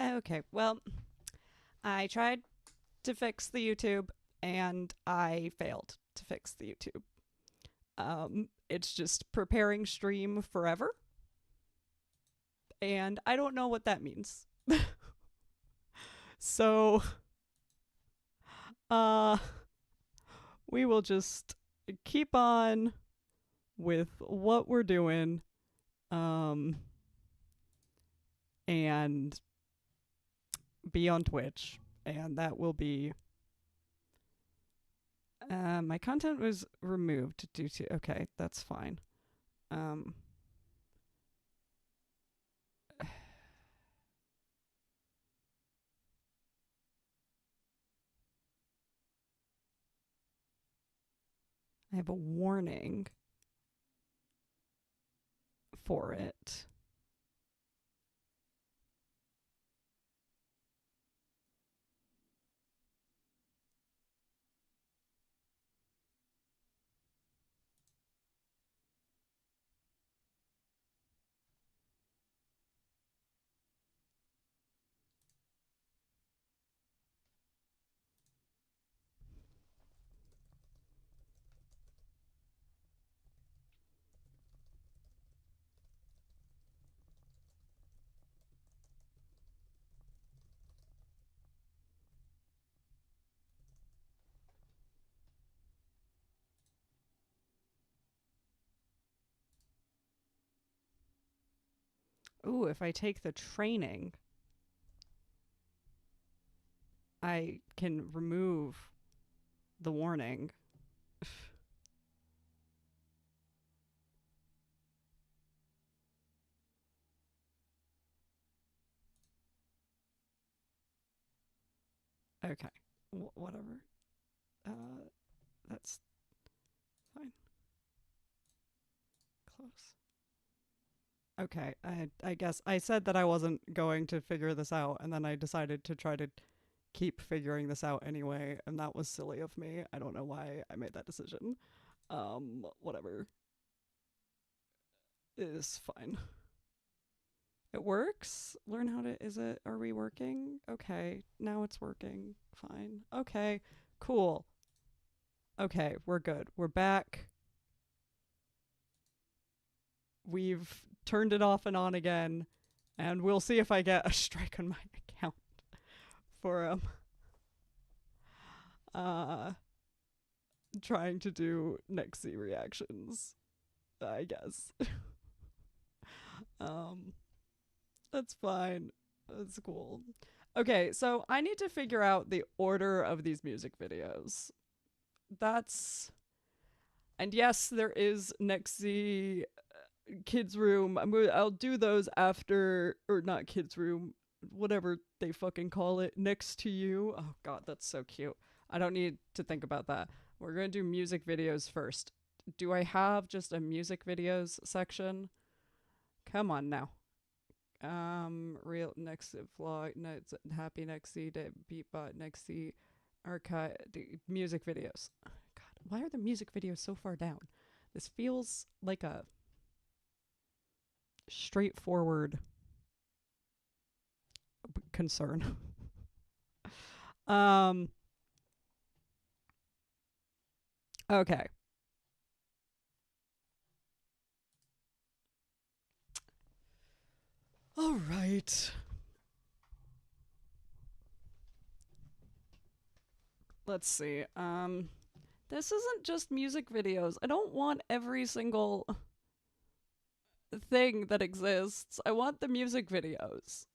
Okay, well, I tried to fix the YouTube and I failed to fix the YouTube. It's just preparing stream forever, and I don't know what that means. So, uh, we will just keep on with what we're doing, um, and be on Twitch, and that will be. My content was removed due to. Okay, that's fine. Um, I have a warning for it. Ooh, if I take the training, I can remove the warning. Okay, whatever. Uh, that's fine. Close. Okay, I guess I said that I wasn't going to figure this out, and then I decided to try to keep figuring this out anyway, and that was silly of me. I don't know why I made that decision. Whatever. It is fine. It works. Learn how to. Is it? Are we working? Okay, now it's working. Fine. Okay, cool. Okay, we're good. We're back. We've turned it off and on again, and we'll see if I get a strike on my account for uh trying to do nexz reactions, I guess. um that's fine. That's cool. Okay, so I need to figure out the order of these music videos. That's and yes, there is nexz kids room. I'll do those after, or not kids room, whatever they fucking call it, next to you. Oh god, that's so cute. I don't need to think about that. We're gonna do music videos first. Do I have just a music videos section? Come on now. Real next vlog, next happy next day, beatbot next archive music videos. God, why are the music videos so far down? This feels like a straightforward concern. um okay. All right. Let's see. This isn't just music videos. I don't want every single thing that exists. I want the music videos.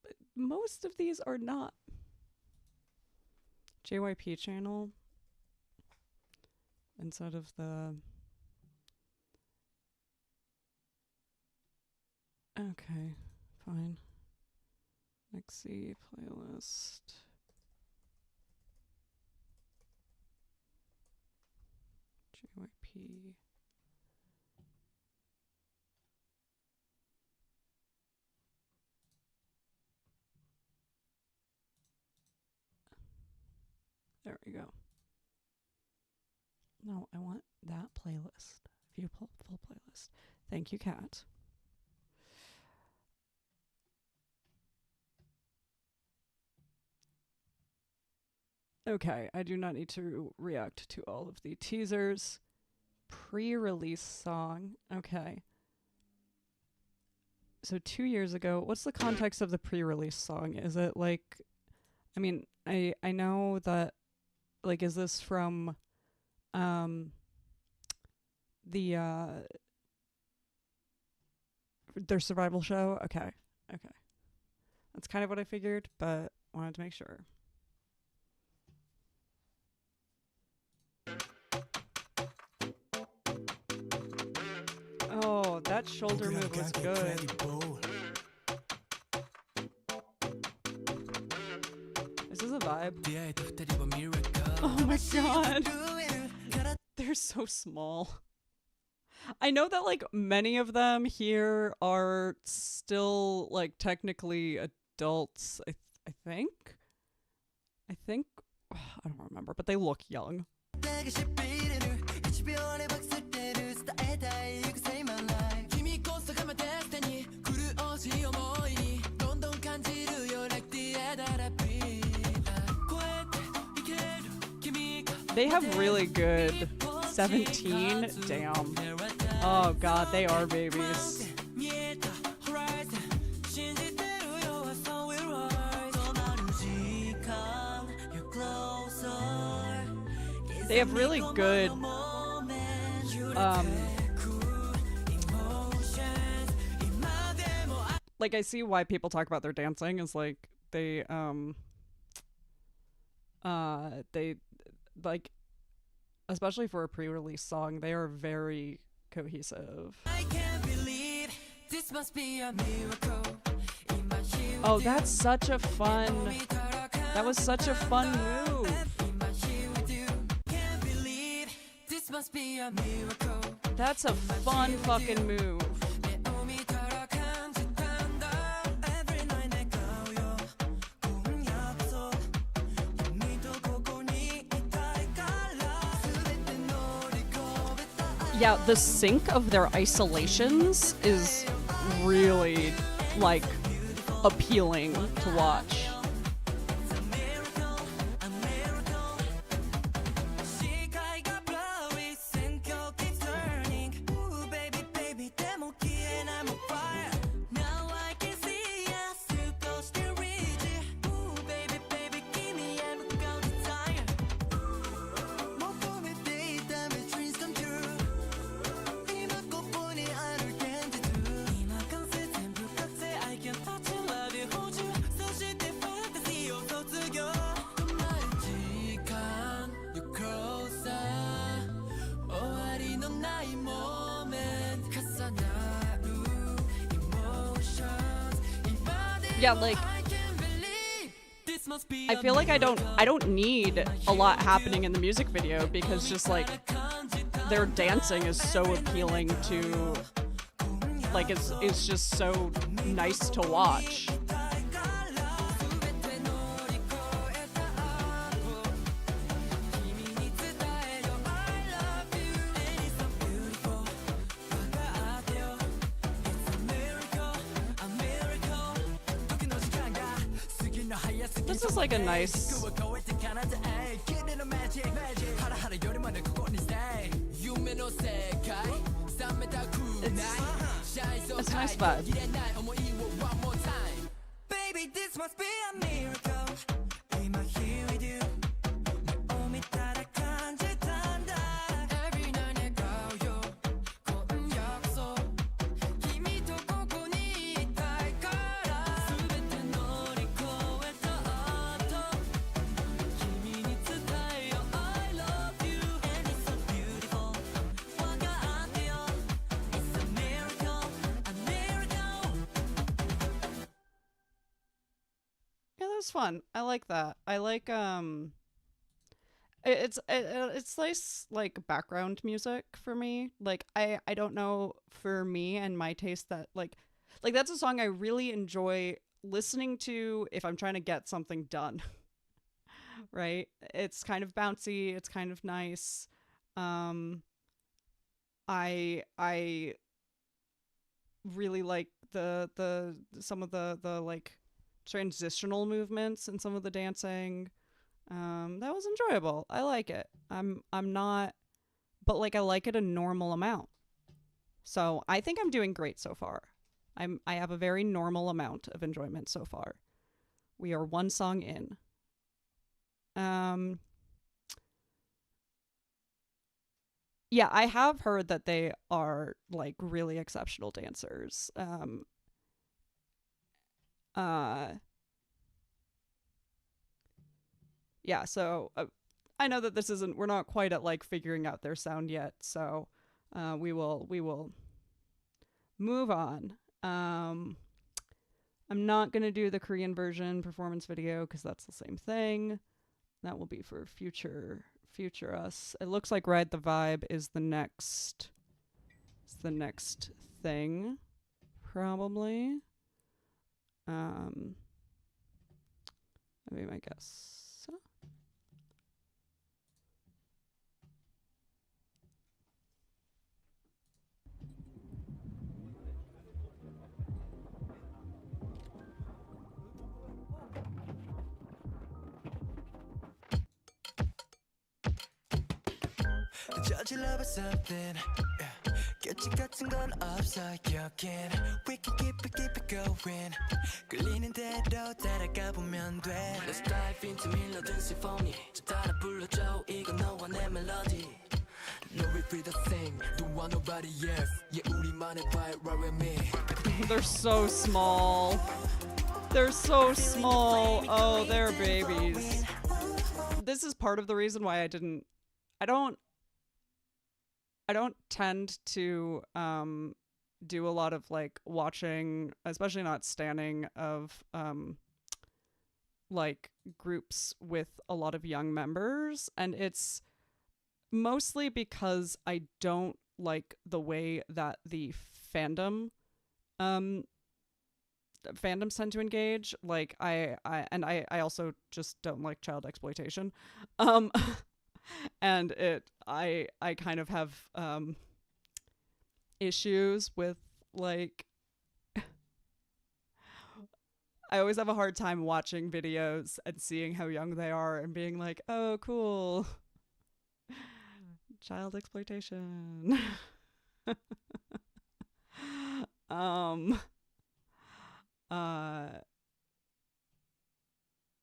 But most of these are not. JYP channel instead of the. Okay, fine. Next see playlist. JYP. There we go. No, I want that playlist. View full playlist. Thank you, Kat. Okay, I do not need to react to all of the teasers. Pre-release song. Okay. So 2 years ago, what's the context of the pre-release song? Is it like, I mean, I know that, like, is this from um the their survival show? Okay. Okay. That's kind of what I figured, but wanted to make sure. Oh, that shoulder move was good. This is a vibe. Oh my god. They're so small. I know that like many of them here are still like technically adults. I think. I don't remember, but they look young. They have really good 17. Damn. Oh god, they are babies. They have really good like, I see why people talk about their dancing is like they like, especially for a pre-release song, they are very cohesive. I can't believe this must be a miracle. Oh, that's such a fun. That was such a fun move. That's a fun fucking move. Yeah, the sync of their isolations is really, like, appealing to watch. Yeah, like, I feel like I don't need a lot happening in the music video because just like their dancing is so appealing to, like, it's just so nice to watch. This is like a nice. It's a nice vibe. Baby, this must be a miracle. Fun. I like that. I like it's nice, like, background music for me. Like, I don't know, for me and my taste, that like that's a song I really enjoy listening to if I'm trying to get something done. Right? It's kind of bouncy, it's kind of nice. Um, I really like the some of the like transitional movements and some of the dancing. That was enjoyable. I like it. I'm not, but like I like it a normal amount. So I think I'm doing great so far. I have a very normal amount of enjoyment so far. We are one song in. Um yeah, I have heard that they are like really exceptional dancers. Uh yeah, so I know that this isn't, we're not quite at like figuring out their sound yet, so we will move on. I'm not going to do the Korean version performance video cuz that's the same thing. That will be for future us. It looks like Ride the Vibe is the next thing probably. That'd be my guess. 저질러봐 something 규칙 같은 건 없어 여긴 We can keep it going 끌리는 대로 따라가 보면 돼 Let's dive into 밀려든 symphony 저 따라 불러줘 이건 너와 내 멜로디 No repeat the thing Don't want nobody else Yeah 우리만의 vibe right with me They're so small They're so small Oh they're babies This is part of the reason why I don't tend to do a lot of like watching, especially not standing, of like groups with a lot of young members, and it's mostly because I don't like the way that the fandoms tend to engage. Like I also just don't like child exploitation. And I kind of have issues with like I always have a hard time watching videos and seeing how young they are and being like, oh cool, child exploitation.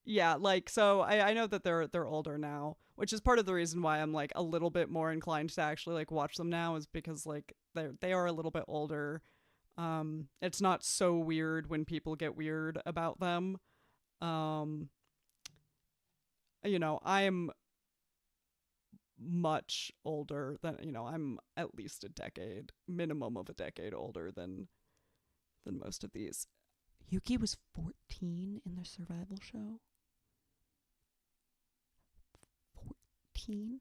Yeah, like so I know that they're older now, which is part of the reason why I'm like a little bit more inclined to actually like watch them now, is because like they are a little bit older. It's not so weird when people get weird about them. Um I'm much older than, I'm at least a decade, minimum of a decade older than most of these. Yuki was 14 in the survival show. 14?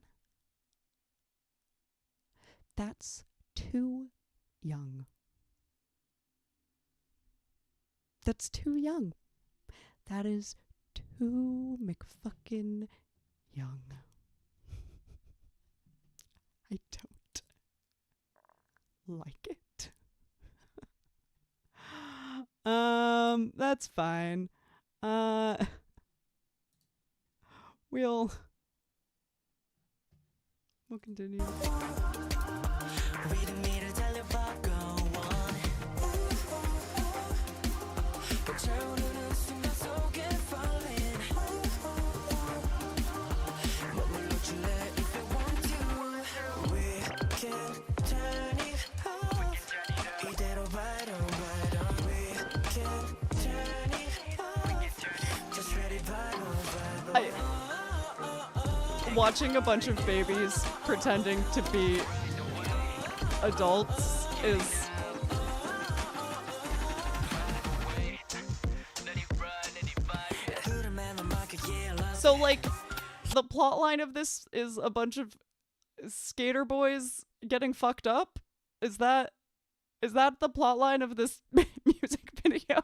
That's too young. That's too young. That is too McFucking young. I don't like it. That's fine. We'll continue. Watching a bunch of babies pretending to be adults is so like the plot line of this is a bunch of skater boys getting fucked up. Is that the plot line of this music video?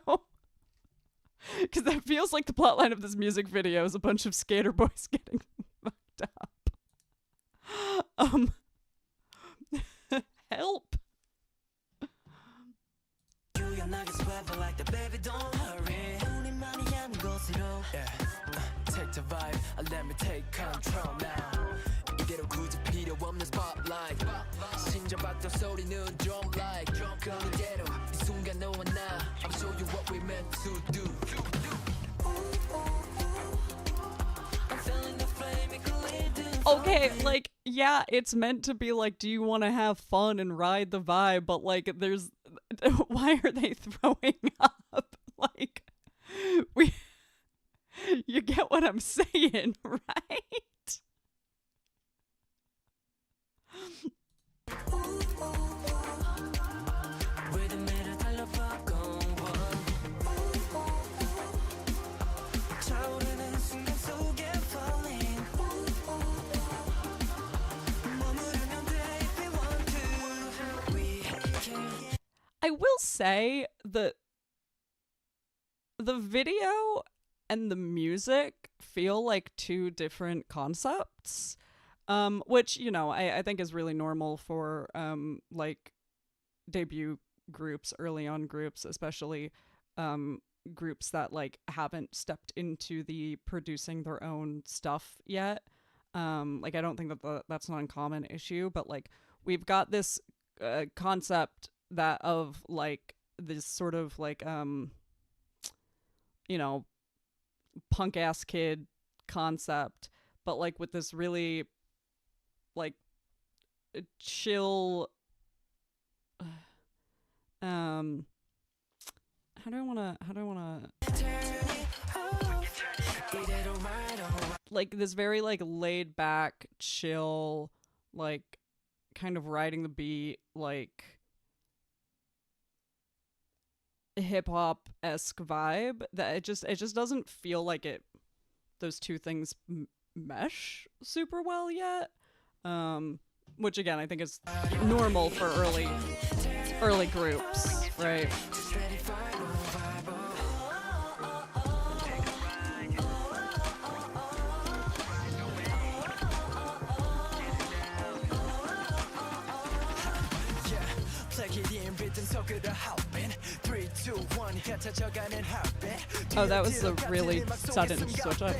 Because that feels like the plot line of this music video is a bunch of skater boys getting fucked up. um help. Yeah. Take the vibe, let me take control now. 이대로 굳이 필요 없는 spotlight. 심장박동 소리는 drum like. 그대로 이 순간 너와 나. I'll show you what we meant to do. I'm feeling the flame, it can lead to Okay, like, yeah, it's meant to be like, do you want to have fun and ride the vibe? But like, there's, why are they throwing up? Like, we, you get what I'm saying, right? 리듬을 달려봐고 차오르는 순간 속에 falling 머무르면 돼 if we want to we can. I will say that the video and the music feel like two different concepts, which, you know, I think is really normal for like debut groups, early on groups, especially groups that like haven't stepped into the producing their own stuff yet. Like, I don't think that that's an uncommon issue, but like, we've got this concept that of like this sort of like you know, punk ass kid concept, but like with this really like chill how do I want to like this very like laid back, chill, like kind of riding the beat, like hip hop esque vibe that it just doesn't feel like it, those two things mesh super well yet, which again I think is normal for early groups, right? Oh, that was a really sudden switch up.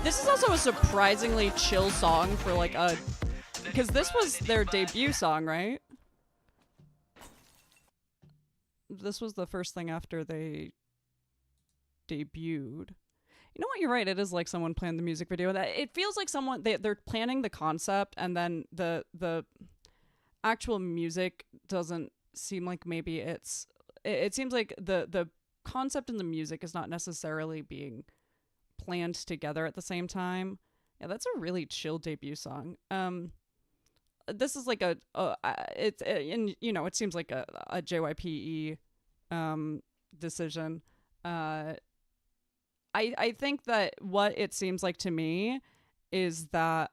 This is also a surprisingly chill song for like a, because this was their debut song, right? This was the first thing after they debuted. You know what? You're right. It is like someone planned the music video. That it feels like someone they're planning the concept, and then the actual music doesn't seem like maybe it's. It seems like the concept and the music is not necessarily being planned together at the same time. Yeah, that's a really chill debut song. This is like it's and you know, it seems like a JYPE decision. I think that what it seems like to me is that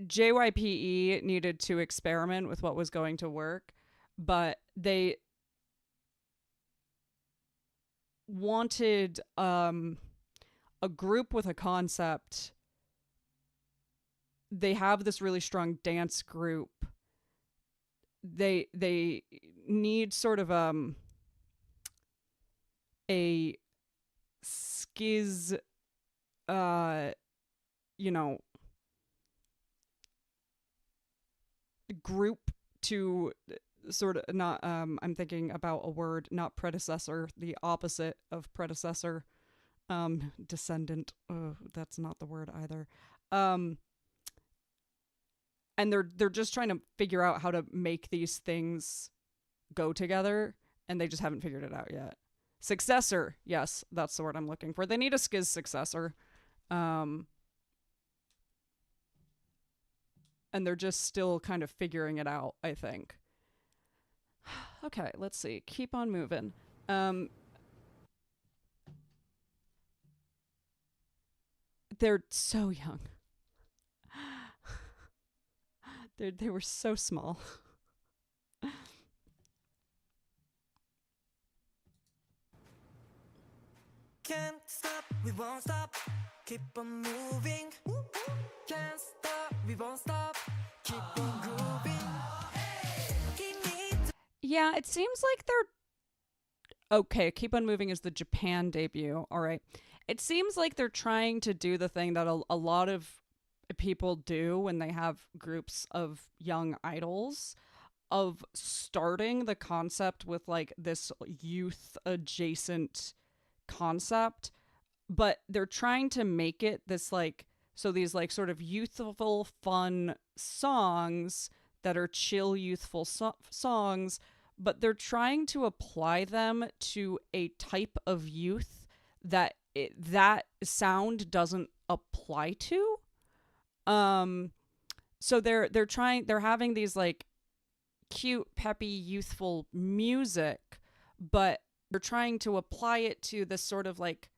JYPE needed to experiment with what was going to work, but they wanted a group with a concept. They have this really strong dance group. They need sort of a skiz you know, group to sort of not I'm thinking about a word, not predecessor, the opposite of predecessor, descendant. Oh, that's not the word either. And they're just trying to figure out how to make these things go together, and they just haven't figured it out yet. Successor, yes, that's the word I'm looking for. They need a skiz successor. And they're just still kind of figuring it out, I think. Okay, let's see. Keep on moving. Um, they're so young. They were so small. Can't stop, we won't stop. Keep on moving. Can't stop, we won't stop. Keep on grooving. Yeah, it seems like they're okay. Keep on Moving is the Japan debut. All right. It seems like they're trying to do the thing that a lot of people do when they have groups of young idols, of starting the concept with like this youth adjacent concept, but they're trying to make it this like, so these like sort of youthful fun songs that are chill youthful songs, but they're trying to apply them to a type of youth that that sound doesn't apply to. So they're having these like cute, peppy, youthful music, but they're trying to apply it to this sort of like,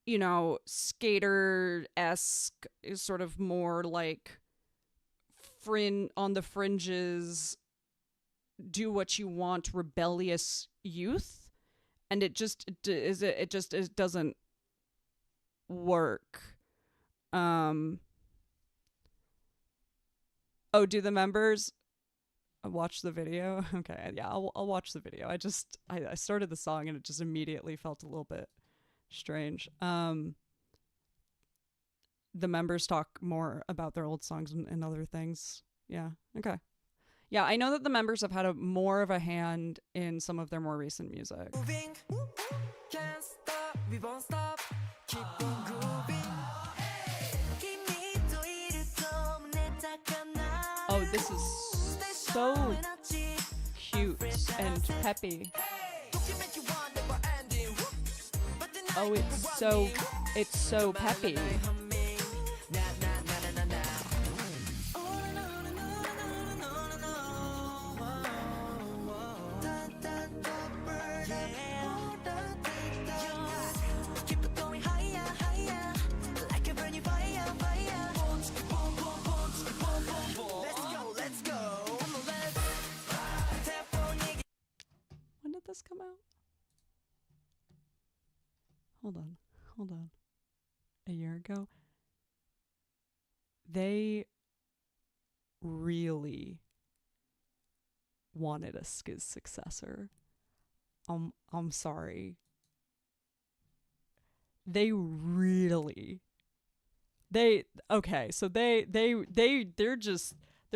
you know, skater-esque, sort of more like on the fringes, do what you want, rebellious youth, and it just doesn't work. Oh, do the members watch the video? Okay, yeah, I'll watch the video. I started the song and it just immediately felt a little bit strange. The members talk more about their old songs and other things. Yeah, okay. Yeah, I know that the members have had more of a hand in some of their more recent music. Can't stop, we won't stop. Keep on grooving. Oh, this is so cute and peppy. Oh, it's so peppy. When did this come out? Hold on. A year ago? They really wanted a Skiz successor. I'm sorry. They're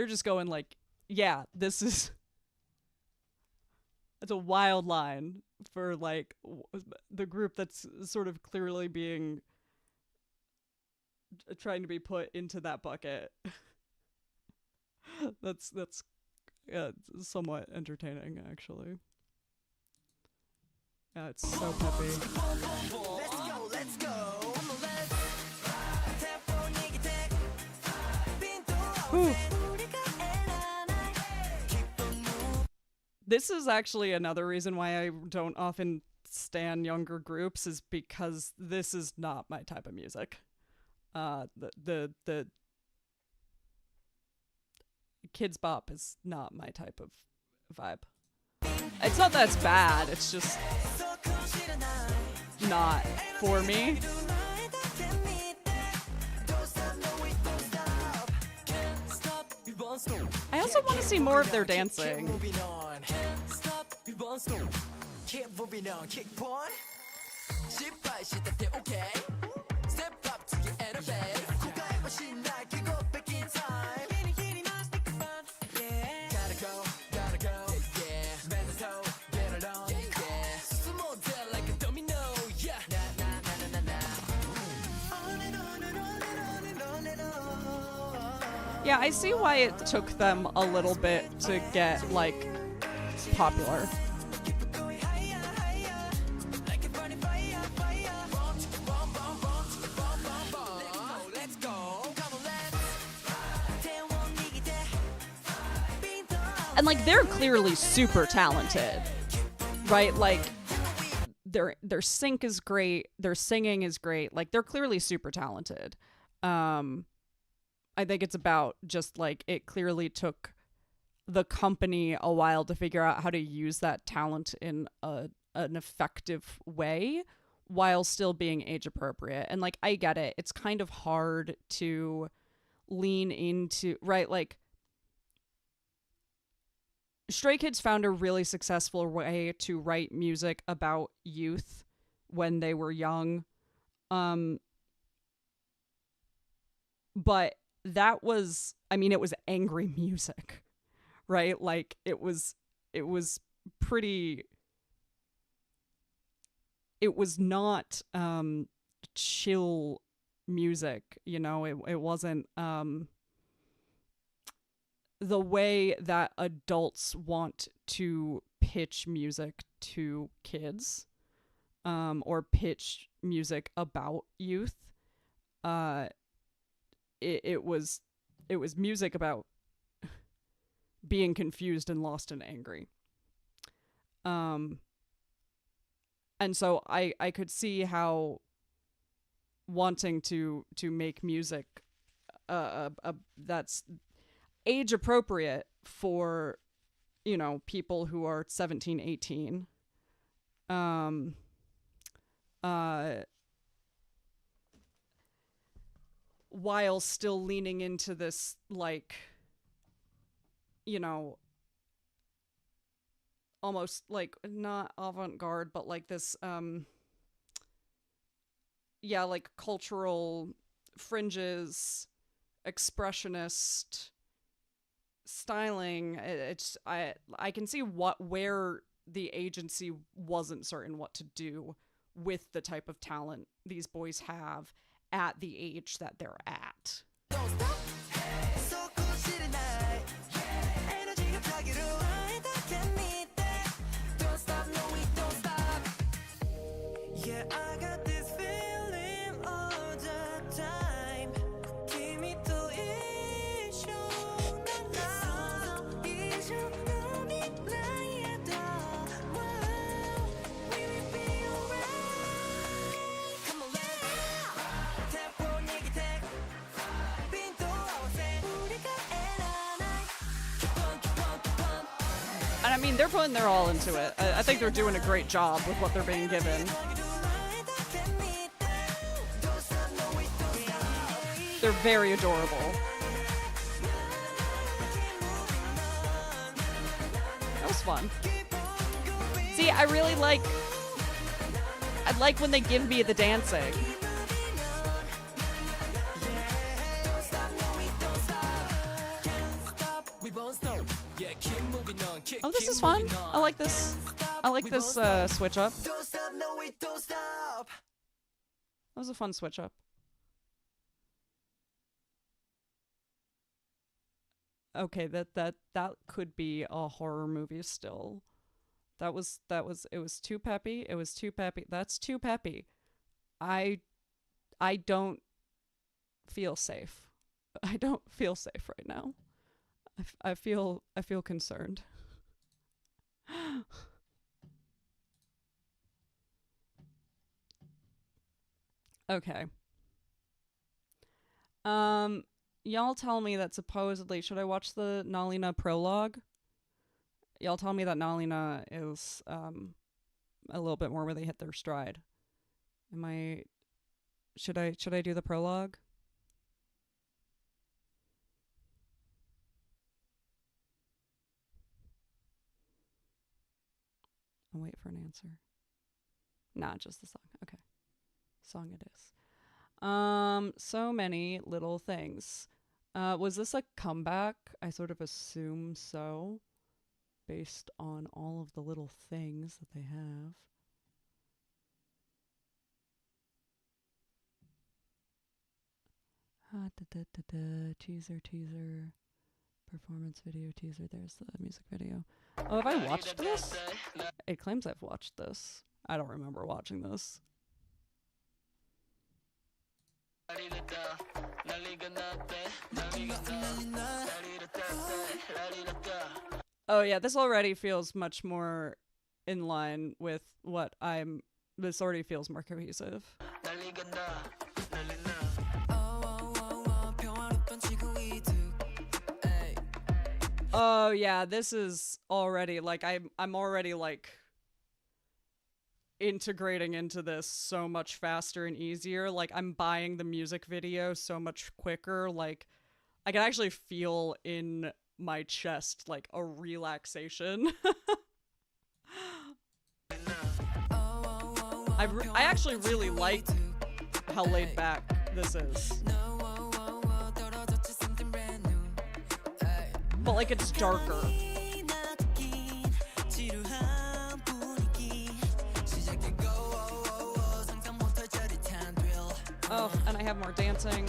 just going like, yeah, it's a wild line for like the group that's sort of clearly being trying to be put into that bucket. that's somewhat entertaining, actually. Yeah, it's so peppy. Let's go. Ooh. This is actually another reason why I don't often stan younger groups, is because this is not my type of music. The Kids Bop is not my type of vibe. It's not that it's bad, it's just not for me. I also want to see more of their dancing. Yeah, I see why it took them a little bit to get, like, popular. And like they're clearly super talented, right? Like their sync is great, their singing is great. Like they're clearly super talented. I think it's about just like it clearly took the company a while to figure out how to use that talent in an effective way while still being age appropriate. And like I get it. It's kind of hard to lean into, right? Like Stray Kids found a really successful way to write music about youth when they were young. But that was, I mean, it was angry music, right? Like it was pretty, it was not chill music, you know. It wasn't the way that adults want to pitch music to kids, or pitch music about youth. It was music about being confused and lost and angry. And so I could see how wanting to make music that's age appropriate for, you know, people who are 17, 18, while still leaning into this, like, you know, almost like not avant-garde, but like this yeah, like cultural fringes, expressionist styling. It's I can see where the agency wasn't certain what to do with the type of talent these boys have at the age that they're at. And I mean, they're putting their all into it. I think they're doing a great job with what they're being given. They're very adorable. That was fun. See, I like when they give me the dancing. Oh, this is fun. I like this. I like this switch up. That was a fun switch up. Okay, that could be a horror movie still. It was too peppy. It was too peppy. That's too peppy. I don't feel safe. I don't feel safe right now. I feel concerned. Okay. Y'all tell me that supposedly, should I watch the Nalina prologue? Y'all tell me that Nalina is a little bit more where they hit their stride. Should I do the prologue? I'll wait for an answer. Nah, just the song. Okay. Song it is. So many little things. Was this a comeback? I sort of assume so, based on all of the little things that they have. Teaser, performance video teaser. There's the music video. Oh, have I watched this? It claims I've watched this. I don't remember watching this. Oh yeah, this already feels much more in line with what I'm. This already feels more cohesive. Oh yeah, this is already like I'm already like integrating into this so much faster and easier. Like I'm buying the music video so much quicker. Like I can actually feel in my chest like a relaxation. I actually really like how laid back this is. But like it's darker. Oh, and I have more dancing.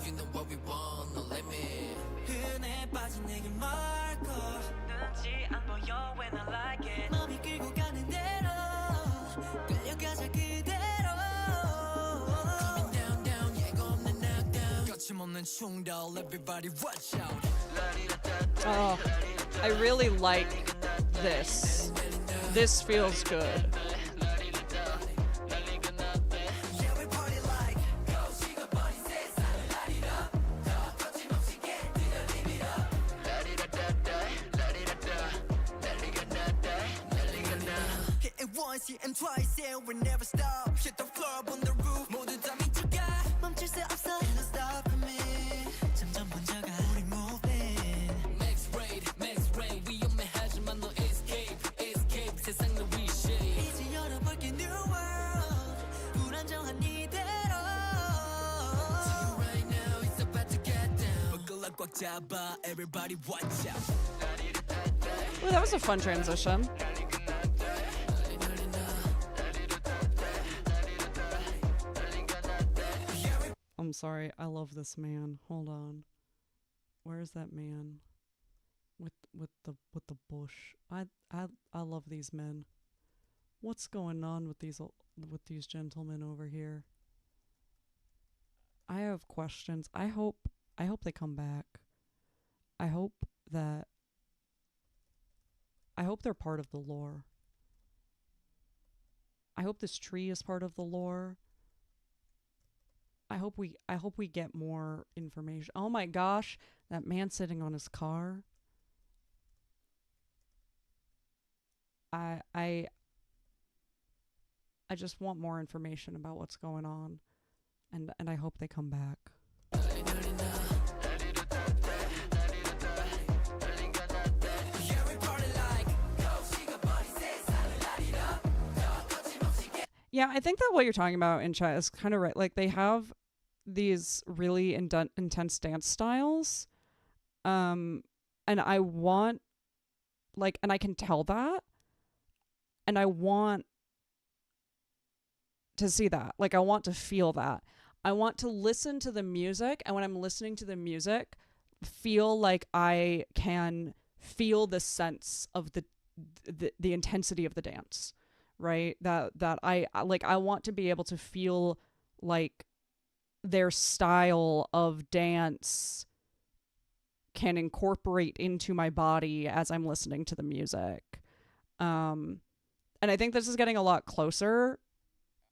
You know what we want, no limit. Everybody watch out. Oh, I really like this. This feels good. Hit and twice, yeah, we never stop. Hit the floor on the roof. 모두 다 미쳐가. 멈출 수 없어. Can't stop me. 점점 번져가. 우리 moving. Max rain. 위험해하지만 너 escape. 세상을 reshape. 이제 열어볼게 new world. 불안정한 이대로. See you right now, it's about to get down. 부끄러 꽉 잡아. Everybody watch out. Ooh, that was a fun transition. I'm sorry. I love this man. Hold on. Where's that man? With the bush. I love these men. What's going on with these gentlemen over here? I have questions. I hope they come back. I hope they're part of the lore. I hope this tree is part of the lore. I hope we get more information. Oh my gosh, that man sitting on his car. I just want more information about what's going on, and I hope they come back. Yeah, I think that what you're talking about in chat is kind of right. Like they have these really intense dance styles, and I want, like, and I can tell that, and I want to see that. Like, I want to feel that. I want to listen to the music, and when I'm listening to the music, feel like I can feel the sense of the intensity of the dance. Right? That I want to be able to feel like their style of dance can incorporate into my body as I'm listening to the music. And I think this is getting a lot closer.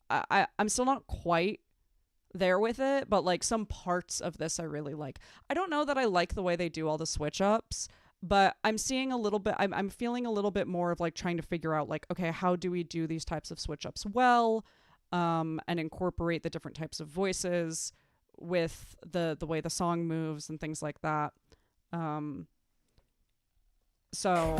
I'm still not quite there with it, but like some parts of this I really like. I don't know that I like the way they do all the switch ups, but I'm seeing a little bit, I'm feeling a little bit more of like trying to figure out like, okay, how do we do these types of switch ups well, and incorporate the different types of voices with the way the song moves and things like that. So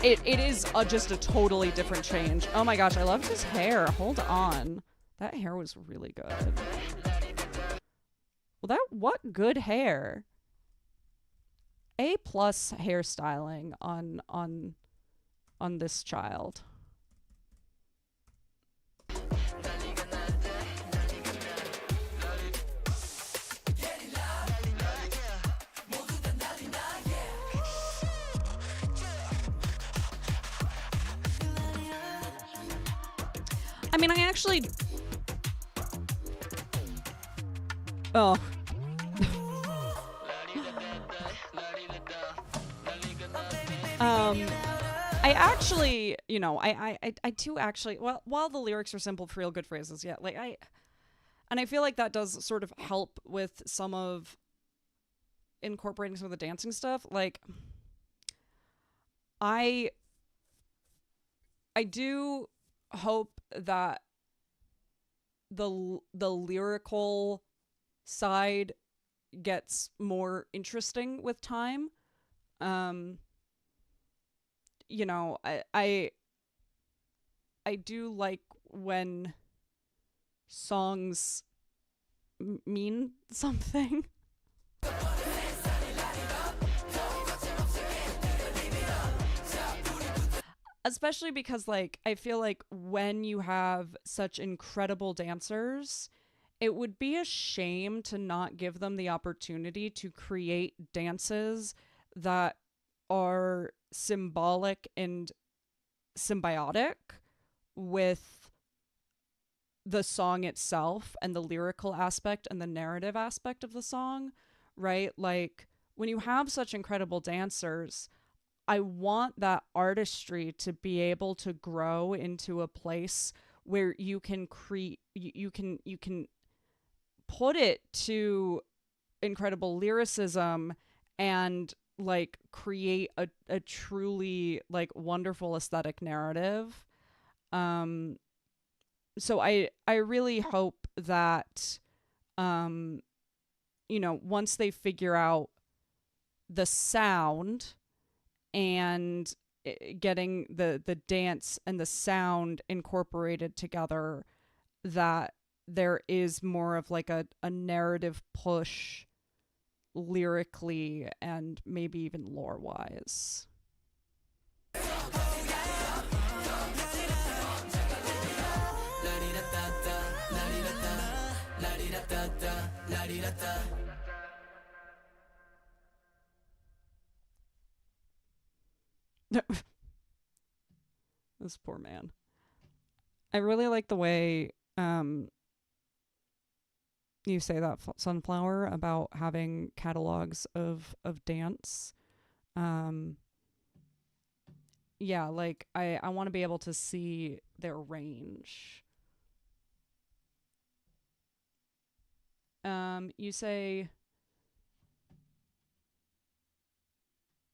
it is just a totally different change. Oh my gosh, I loved his hair. Hold on. That hair was really good. Well, what good hair. A+ hairstyling on this child. I mean, I actually... Oh. I actually, you know, I do actually, well, while the lyrics are simple, feel good phrases, yeah, like I feel like that does sort of help with some of incorporating some of the dancing stuff. Like, I do hope that the lyrical side gets more interesting with time. You know, I do like when songs mean something. Especially because, like, I feel like when you have such incredible dancers, it would be a shame to not give them the opportunity to create dances that are symbolic and symbiotic with the song itself and the lyrical aspect and the narrative aspect of the song, right? Like, when you have such incredible dancers, I want that artistry to be able to grow into a place where you can create, you can put it to incredible lyricism and like create a truly like wonderful aesthetic narrative. Um so I really hope that you know, once they figure out the sound and getting the dance and the sound incorporated together, that there is more of like a narrative push lyrically and maybe even lore wise. This poor man. I really like the way you say that, Sunflower, about having catalogs of dance. Um yeah, like I want to be able to see their range. You say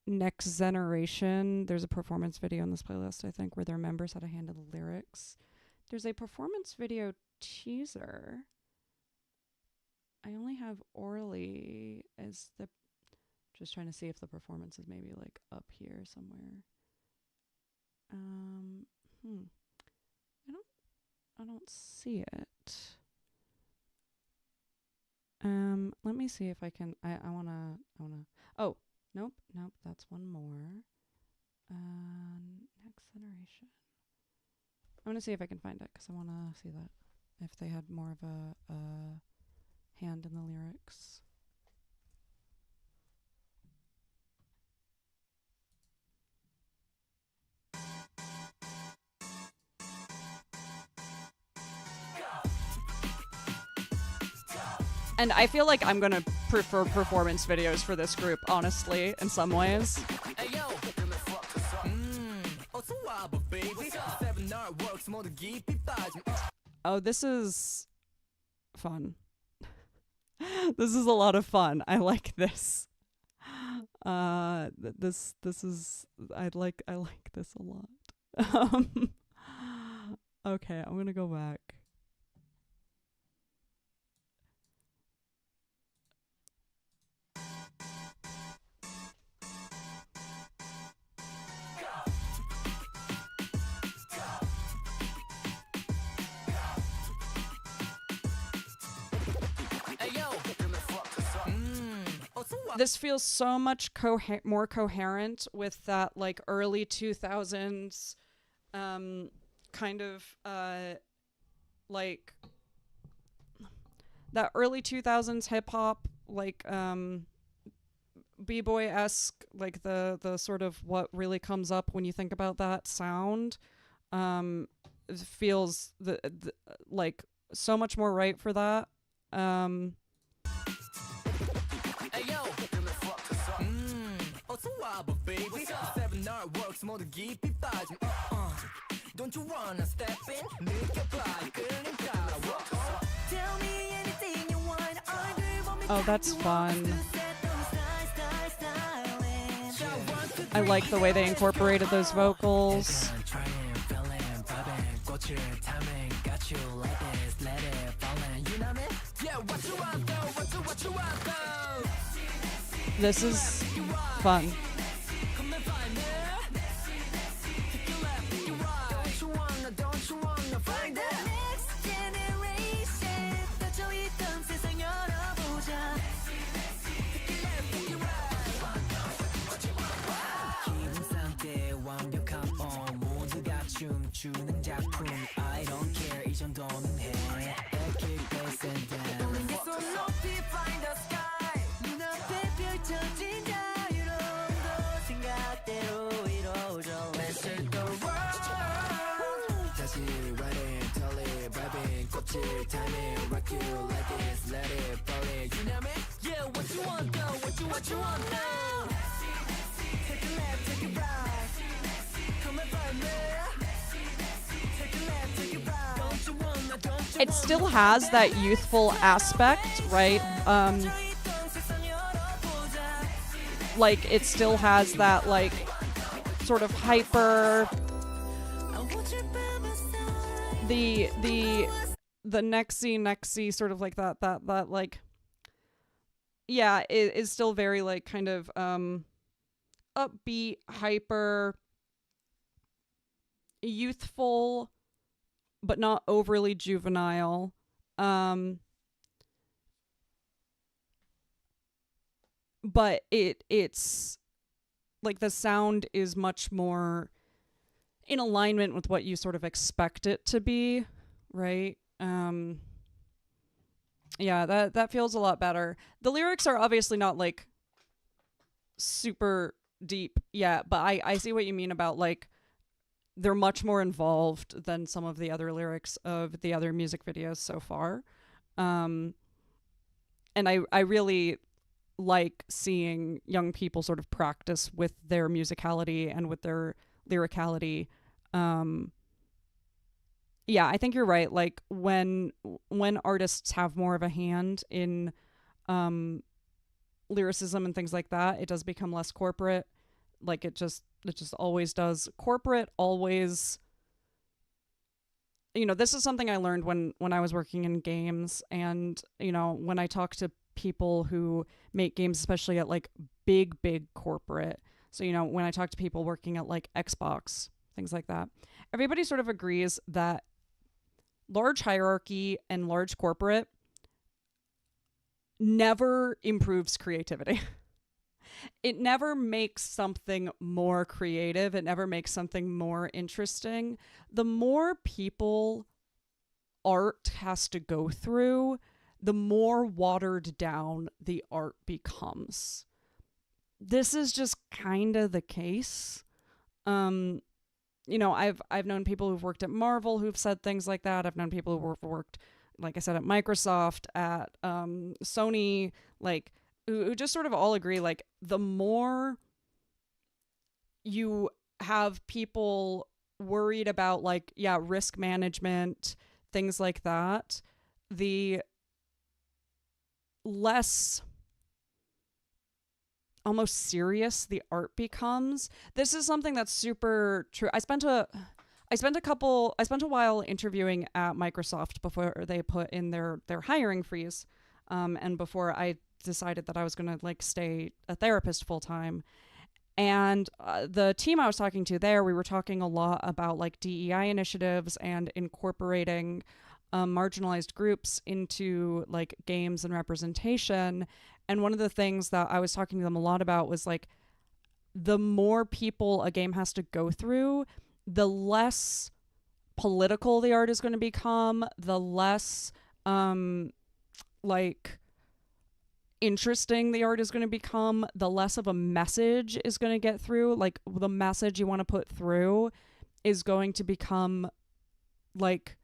next generation. There's a performance video in this playlist, I think, where their members had a hand in the lyrics. There's a performance video teaser. I only have Orly as the, just trying to see if the performance is maybe like up here somewhere. I don't see it. Let me see if I can. I wanna. Oh, nope, that's one more. Next generation. I want to see if I can find it because I want to see that if they had more of a hand in the lyrics. And I feel like I'm gonna prefer performance videos for this group, honestly, in some ways. Oh, this is fun. This is a lot of fun. I like this. This is, I like this a lot. Okay, I'm gonna go back. This feels so much more coherent with that like early 2000s kind of like that early 2000s hip hop, like b-boy-esque, like the sort of what really comes up when you think about that sound. Feels the like so much more right for that. works 모두 깊이 빠짐 Don't you wanna step in? 느껴봐 끌림 따라와 Tell me anything you want Oh, that's fun. I like the way they incorporated those vocals. This is fun. 춤추는 작품 I don't care 이 정도는 해 Keep pacing down 손 높이 find the sky 눈앞에 펼쳐진 자유로움도 생각대로 이루어져 Let's shake the world 다시 riding, totally vibing 꽃을 timing rock you like this let it fall in You know me? Yeah, what you want though? What you want now? Take a left, take a right Come and find me It still has that youthful aspect, right? Like it still has that like sort of hyper the nexzy sort of like that like yeah, it is still very like kind of upbeat, hyper, youthful, but not overly juvenile. But it's like the sound is much more in alignment with what you sort of expect it to be, right? Yeah, that feels a lot better. The lyrics are obviously not like super deep yet, but I see what you mean about like they're much more involved than some of the other lyrics of the other music videos so far. And I really like seeing young people sort of practice with their musicality and with their lyricality. Yeah, I think you're right. Like when artists have more of a hand in lyricism and things like that, it does become less corporate. Like it just always does. Corporate always, you know, this is something I learned when I was working in games, and you know, when I talk to people who make games, especially at like big corporate. So, you know, when I talk to people working at like Xbox, things like that, everybody sort of agrees that large hierarchy and large corporate never improves creativity. It never makes something more creative. It never makes something more interesting. The more people art has to go through, the more watered down the art becomes. This is just kind of the case. You know, I've known people who've worked at Marvel who've said things like that. I've known people who've worked, like I said, at Microsoft, at Sony, like who just sort of all agree, like the more you have people worried about like, yeah, risk management, things like that, the less almost serious the art becomes. This is something that's super true. I spent a while interviewing at Microsoft before they put in their hiring freeze, and before I decided that I was going to like stay a therapist full time. And the team I was talking to there, we were talking a lot about like DEI initiatives and incorporating marginalized groups into like games and representation. And one of the things that I was talking to them a lot about was like, the more people a game has to go through, the less political the art is going to become, the less like interesting the art is going to become, the less of a message is going to get through. Like the message you want to put through is going to become like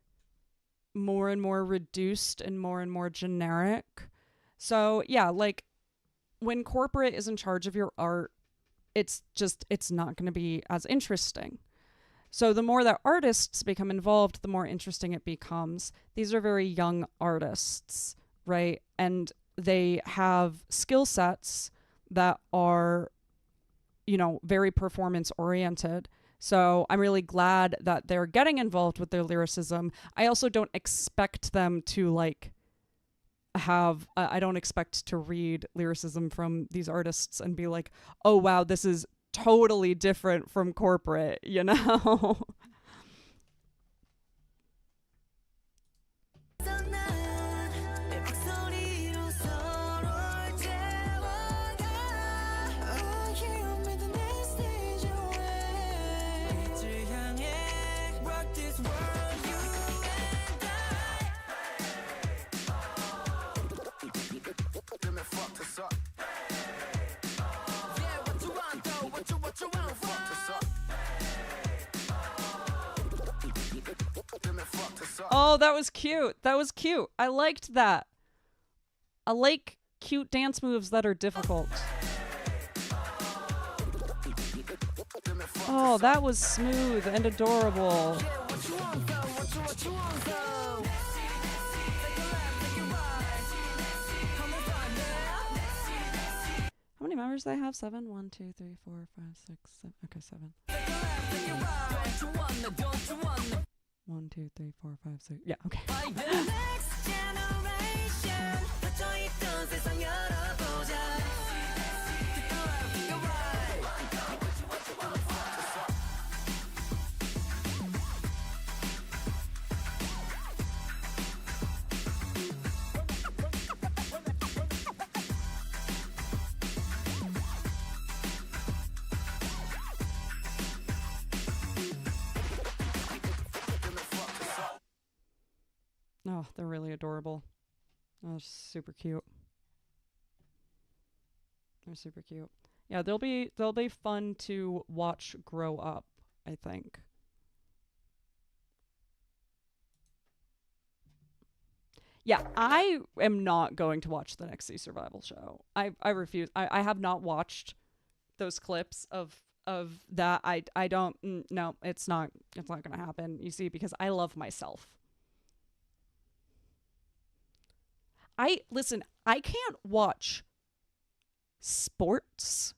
more and more reduced and more generic. So yeah, like when corporate is in charge of your art, it's not going to be as interesting. So the more that artists become involved, the more interesting it becomes. These are very young artists, right? And they have skill sets that are, you know, very performance oriented. So I'm really glad that they're getting involved with their lyricism. I also don't expect them to like have, I don't expect to read lyricism from these artists and be like, oh wow, this is totally different from corporate, you know? Oh, that was cute. That was cute. I liked that. I like cute dance moves that are difficult. Oh, that was smooth and adorable. How many members do they have? 7? 1, 2, 3, 4, 5, 6, 7. Okay, 7. 1, 2, 3, 4, 5, 6. Yeah, okay. Oh, they're really adorable. Oh, super cute. They're super cute. Yeah, they'll be fun to watch grow up, I think. Yeah, I am not going to watch the nexz survival show. I refuse. I have not watched those clips of that. I don't no, it's not going to happen. You see, because I love myself. I can't watch sports.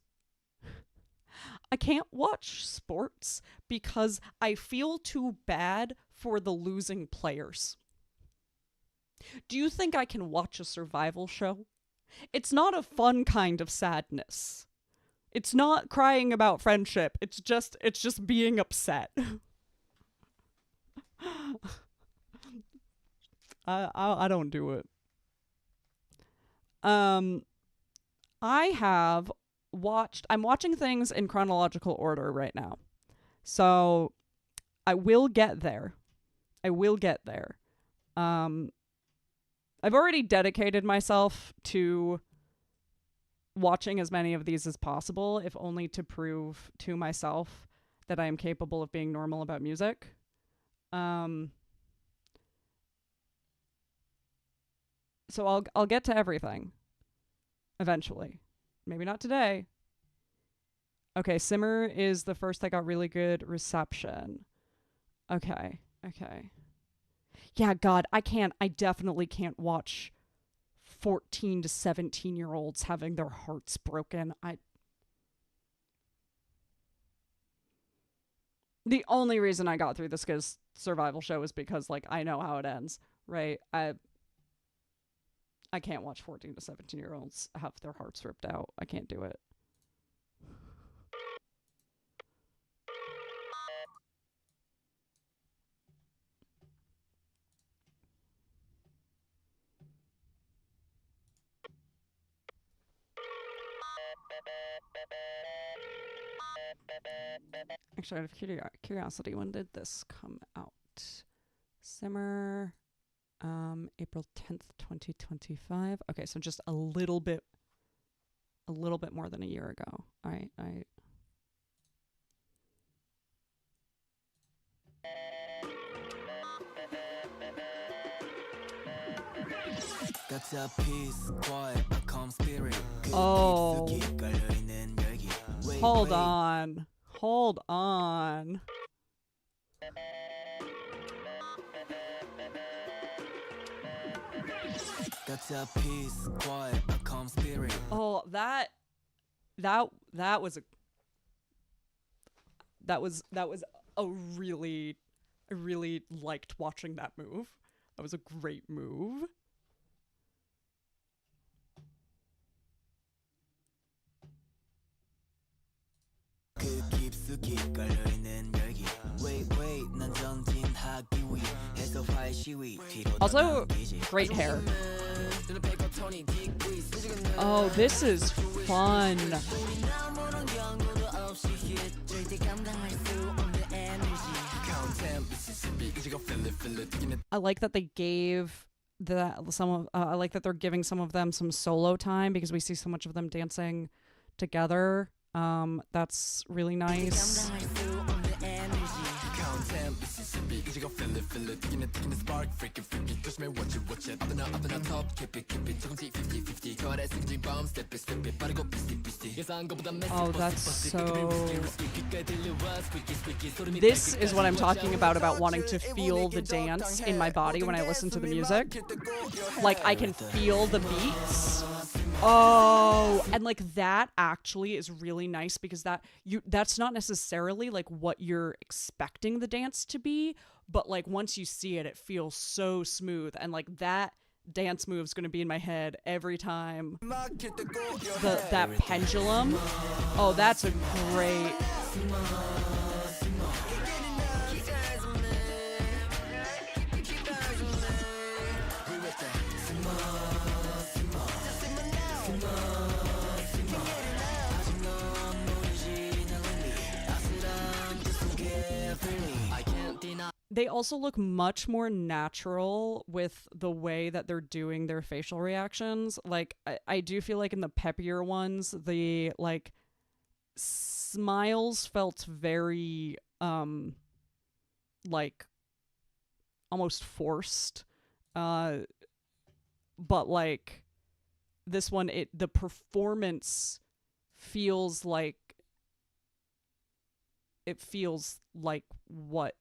I can't watch sports because I feel too bad for the losing players. Do you think I can watch a survival show? It's not a fun kind of sadness. It's not crying about friendship. It's just being upset. I don't do it. I'm watching things in chronological order right now. So I will get there. I've already dedicated myself to watching as many of these as possible, if only to prove to myself that I am capable of being normal about music. So I'll get to everything eventually. Maybe not today. Okay, Simmer is the first that got really good reception. Okay. Yeah, God, I definitely can't watch 14 to 17-year-olds having their hearts broken. The only reason I got through this survival show is because, like, I know how it ends, right? I can't watch 14 to 17-year-olds have their hearts ripped out. I can't do it. Actually, out of curiosity, when did this come out? Simmer, April 10th, 2025. Okay, so just a little bit more than a year ago. All right. Oh. Hold on. Hold on. Got a peace, quiet, a calm spirit. Oh, that was a really, I really liked watching that move. That was a great move. Also, great hair. Oh, this is fun. I like that they gave I like that they're giving some of them some solo time because we see so much of them dancing together. That's really nice. Oh, that's so... This is what I'm talking about wanting to feel the dance in my body when I listen to the music. Like, I can feel the beats. Oh, and like that actually is really nice because that's not necessarily like what you're expecting the dance to be, but like once you see it, it feels so smooth, and like that dance move is going to be in my head every time. That pendulum. Oh, that's a great... They also look much more natural with the way that they're doing their facial reactions. Like, I do feel like in the peppier ones, the, like, smiles felt very, like, almost forced. But, like, this one, the performance feels like... It feels like what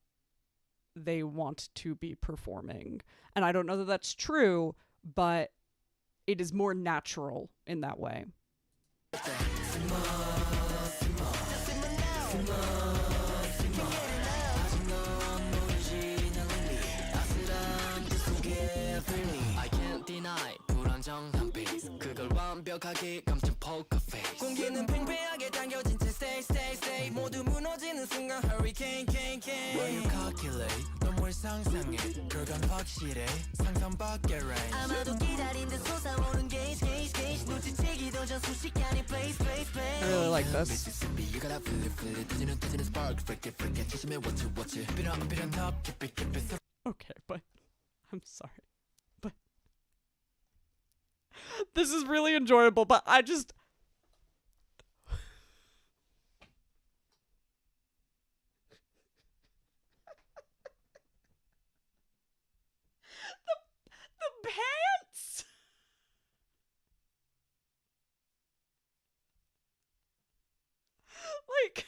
they want to be performing. And I don't know that that's true, but it is more natural in that way. I can't deny 불안정한 pace 그걸 완벽하게 감춘 poker face 공기는 팽팽하게 당겨진 채 stay stay stay 모두 무너지는 순간 hurricane can can When you calculate 넌 뭘 상상해 결과는 확실해 상상 밖의 rain 아마도 기다린 듯 솟아오른 gauge gauge gauge 눈치채기도 전 순식간에 place place place I really like this. Mississippi you gotta feel it 터지는 spark freak it freak it 조심해 watch it watch it 비련 top keep it Okay, but I'm sorry. But this is really enjoyable, but I just... the pants! Like...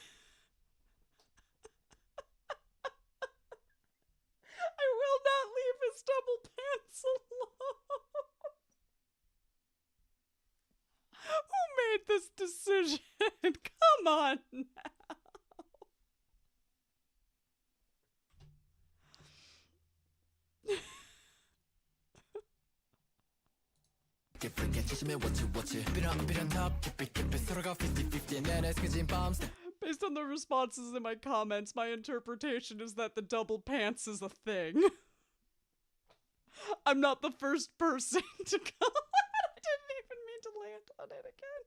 I will not leave his double pants alone. Who made this decision? Come on now. Based on the responses in my comments, my interpretation is that the double pants is a thing. I'm not the first person to go. I didn't even mean to land on it again.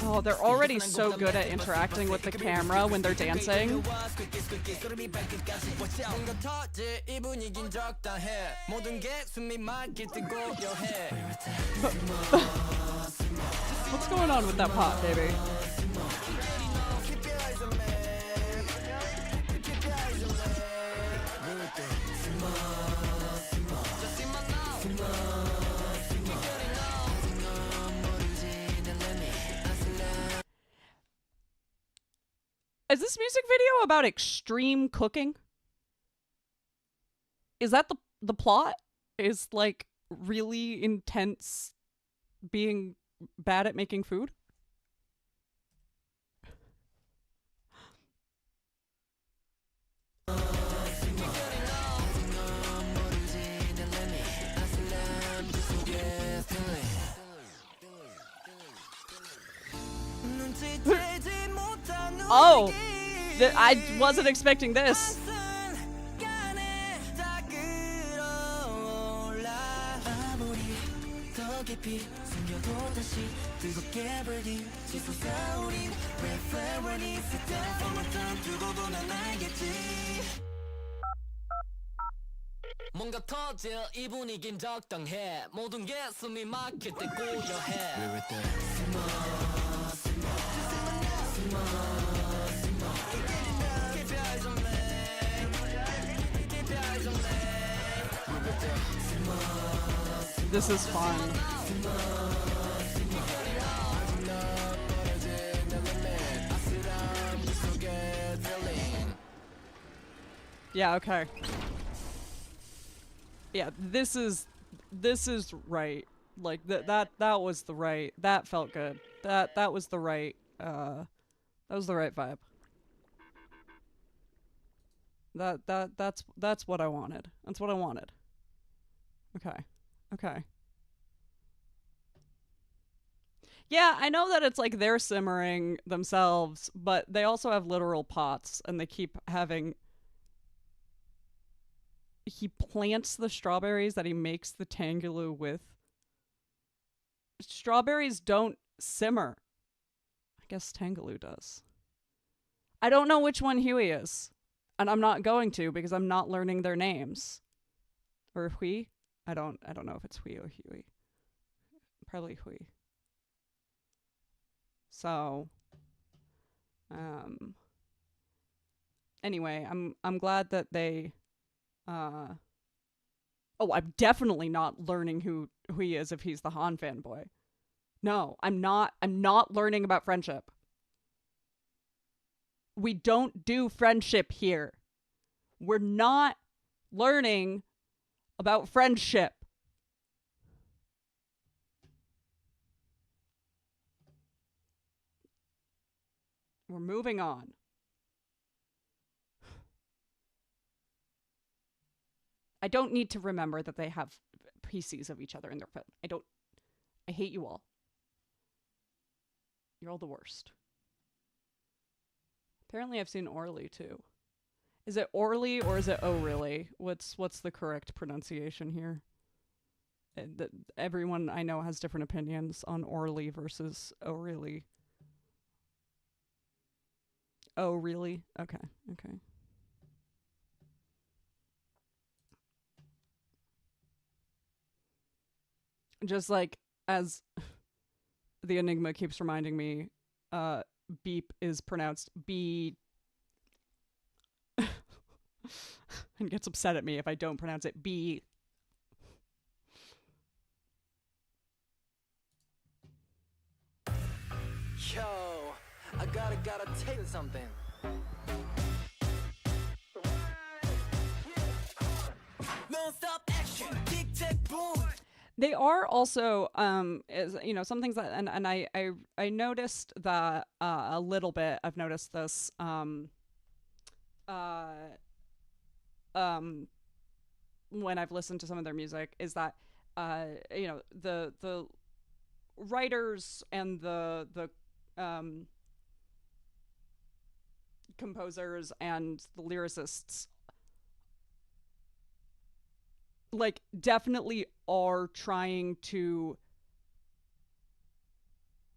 Oh, they're already so good at interacting with the camera when they're dancing. What's going on with that pot, baby? Is this music video about extreme cooking? Is that the plot? Is like really intense being bad at making food? Oh, I wasn't expecting this. 뭔가 터질 이 분위긴 적당해 모든 게 숨이 막힐 때 고요해 We're there Keep your eyes on me Keep your eyes on me This is fun. Yeah, okay. Yeah, this is right. Like that was the right. That felt good. That was the right vibe. That's what I wanted. That's what I wanted. Okay. Okay. Yeah, I know that it's like they're simmering themselves, but they also have literal pots and they keep having he plants the strawberries that he makes the tangulu with. Strawberries don't simmer. I guess tangulu does. I don't know which one Huey is. And I'm not going to because I'm not learning their names. Or Hui? I don't know if it's Hui or Huey. Probably Hui. So anyway, I'm glad that they oh, I'm definitely not learning who he is if he's the Han fanboy. No, I'm not learning about friendship. We don't do friendship here. We're not learning about friendship. We're moving on. I don't need to remember that they have PCs of each other in their phone. I hate you all. You're all the worst. Apparently I've seen Orly too. Is it Orly or is it Oh Really? What's the correct pronunciation here? Everyone I know has different opinions on Orly versus Oh Really. Oh really? Okay. Okay. Just like as the Enigma keeps reminding me, beep is pronounced B and gets upset at me if I don't pronounce it B. Yo, I gotta tell you something Non-stop action, tic-tac boom They are also, is, you know, some things that, and I noticed that a little bit. I've noticed this, when I've listened to some of their music, is that, you know, the writers and the composers and the lyricists like definitely are trying to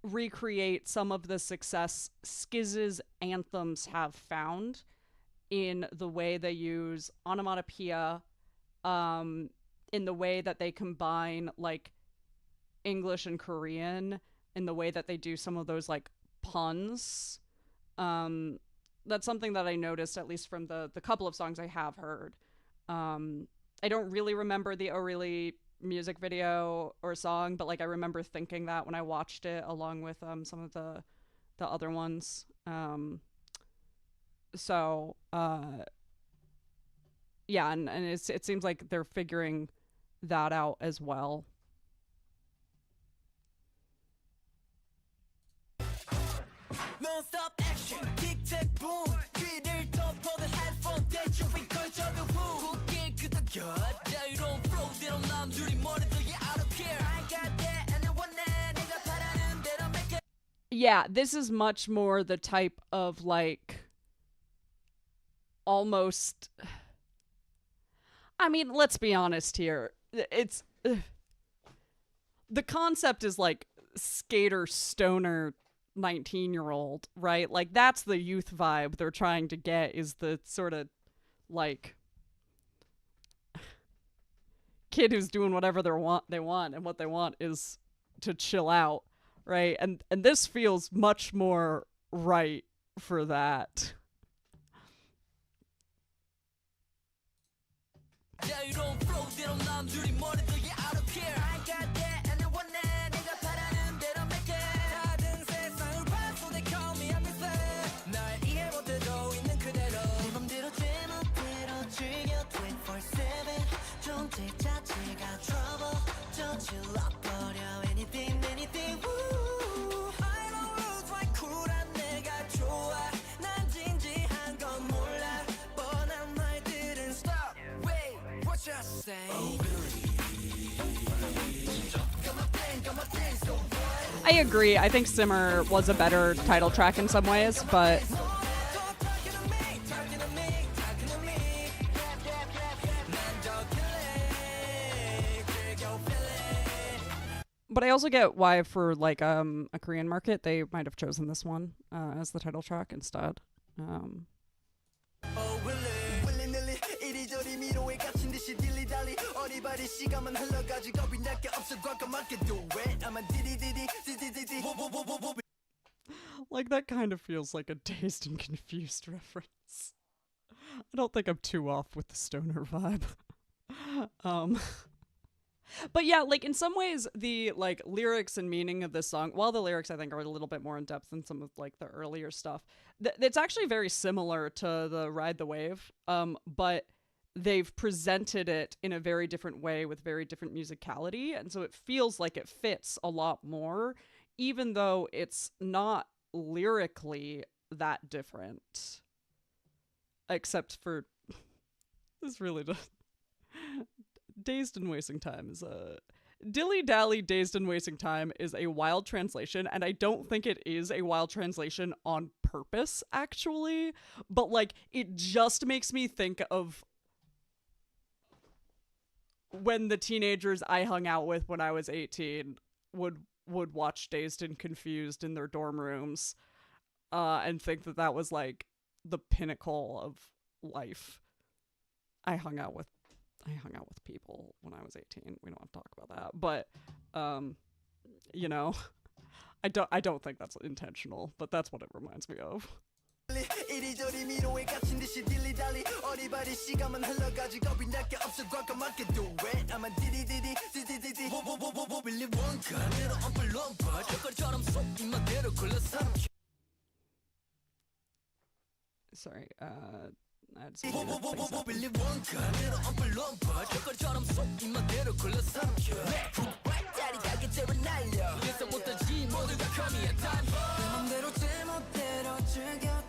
recreate some of the success Skizz's anthems have found in the way they use onomatopoeia, in the way that they combine like English and Korean, in the way that they do some of those like puns. That's something that I noticed, at least from the couple of songs I have heard. I don't really remember the Oh Really music video or song, but like I remember thinking that when I watched it along with some of the other ones. So, yeah, and it seems like they're figuring that out as well. Non-stop action, tic-tac boom. 귀를 덮어둔 headphone 대충 걸쳐둔 후. 웃길 그저 곁. 자유로운 flow대로 남들이 뭐래도 yeah I don't care. I got that and I want that. 내가 바라는 대로 make it. Yeah, this is much more the type of like almost. I mean, let's be honest here. It's the concept is like skater stoner 19-year-old, right? Like that's the youth vibe they're trying to get, is the sort of like kid who's doing whatever they want, and what they want is to chill out, right? And this feels much more right for that. 자유로운 flow대로 남들이 뭐래도 yeah I don't care. I got that and I want that. 내가 바라는 대로 make it. 다른 세상을 봐서 they call me I'm Mr. 날 이해 못해도 있는 그대로 네 맘대로 제멋대로 즐겨 24/7 존재 자체가 trouble 저질러버려 anything anything woo. I know rules like 쿨한 내가 좋아 난 진지한 건 몰라 뻔한 말들은 stop wait what you say. I agree. I think Simmer was a better title track in some ways, but I also get why for like a Korean market they might have chosen this one as the title track instead. Like that kind of feels like a Dazed and Confused reference. I don't think I'm too off with the stoner vibe. But yeah, like in some ways the like lyrics and meaning of this song, while the lyrics I think are a little bit more in depth than some of like the earlier stuff, it's actually very similar to the Ride the Wave, but they've presented it in a very different way with very different musicality, and so it feels like it fits a lot more, even though it's not lyrically that different, except for this really does. Dazed and Wasting Time is a Dilly Dally. Dazed and Wasting Time is a wild translation, and I don't think it is a wild translation on purpose actually, but like it just makes me think of when the teenagers I hung out with when I was 18 would watch Dazed and Confused in their dorm rooms and think that that was like the pinnacle of life. I hung out with people when I was 18. We don't have to talk about that, but you know, I don't think that's intentional, but that's what it reminds me of. 이리저리 미로에 갇힌 듯이 딜리달리 어리바리 시간만 흘러가지고 빛날 게 없어 과감하게 do it 아마 디디디디 디디디디 빌리 원카 내로 언플럼버 저거처럼 속 입맛대로 골라삼켜. Sorry, I had some 빌리 원카 내로 언플럼버 저거처럼 속 입맛대로 골라삼켜. 왈짜리 가게처럼 날려 예상 못하지 모두가 call me a time bomb. 내 맘대로 제멋대로 즐겨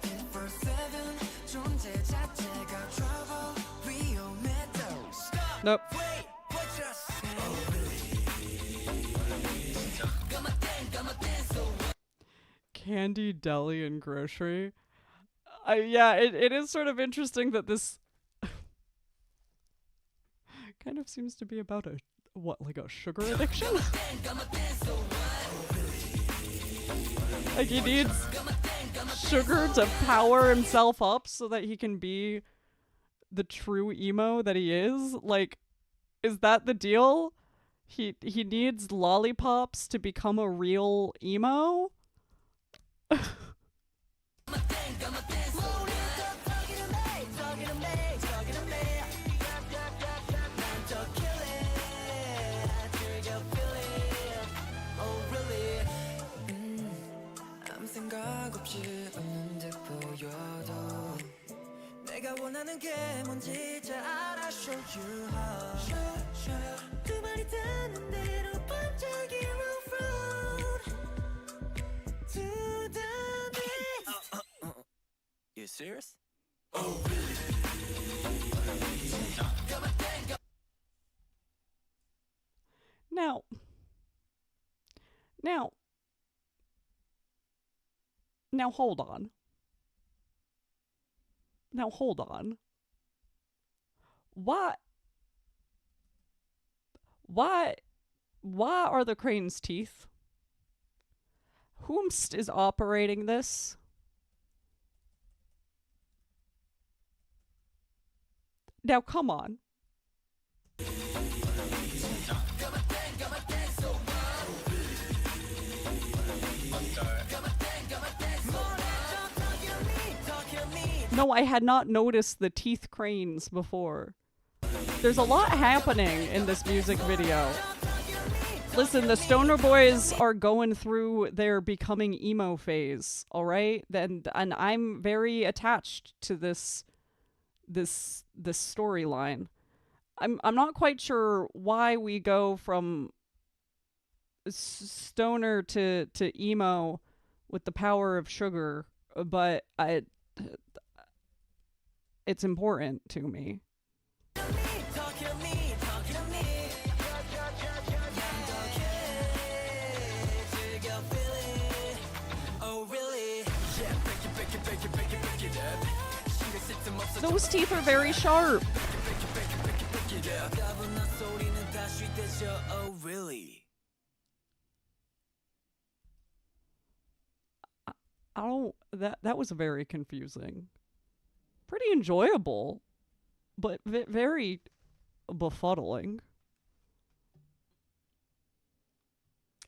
Nope. Candy, deli, and grocery. Yeah, it is sort of interesting that this kind of seems to be about like a sugar addiction? Like he needs sugar to power himself up so that he can be the true emo that he is. Like, is that the deal? He needs lollipops to become a real emo? 생각 없이 웃는 듯 보여도 serious? Now, now, now hold on. Now hold on. Why are the crane's teeth? Whomst is operating this? Now come on. No, I had not noticed the teeth cranes before. There's a lot happening in this music video. Listen, the Stoner Boys are going through their becoming emo phase, all right? And I'm very attached to this storyline. I'm not quite sure why we go from stoner to emo with the power of sugar, but it's important to me. Those teeth are very sharp. Oh, really? I don't. That was very confusing. Pretty enjoyable, but very befuddling.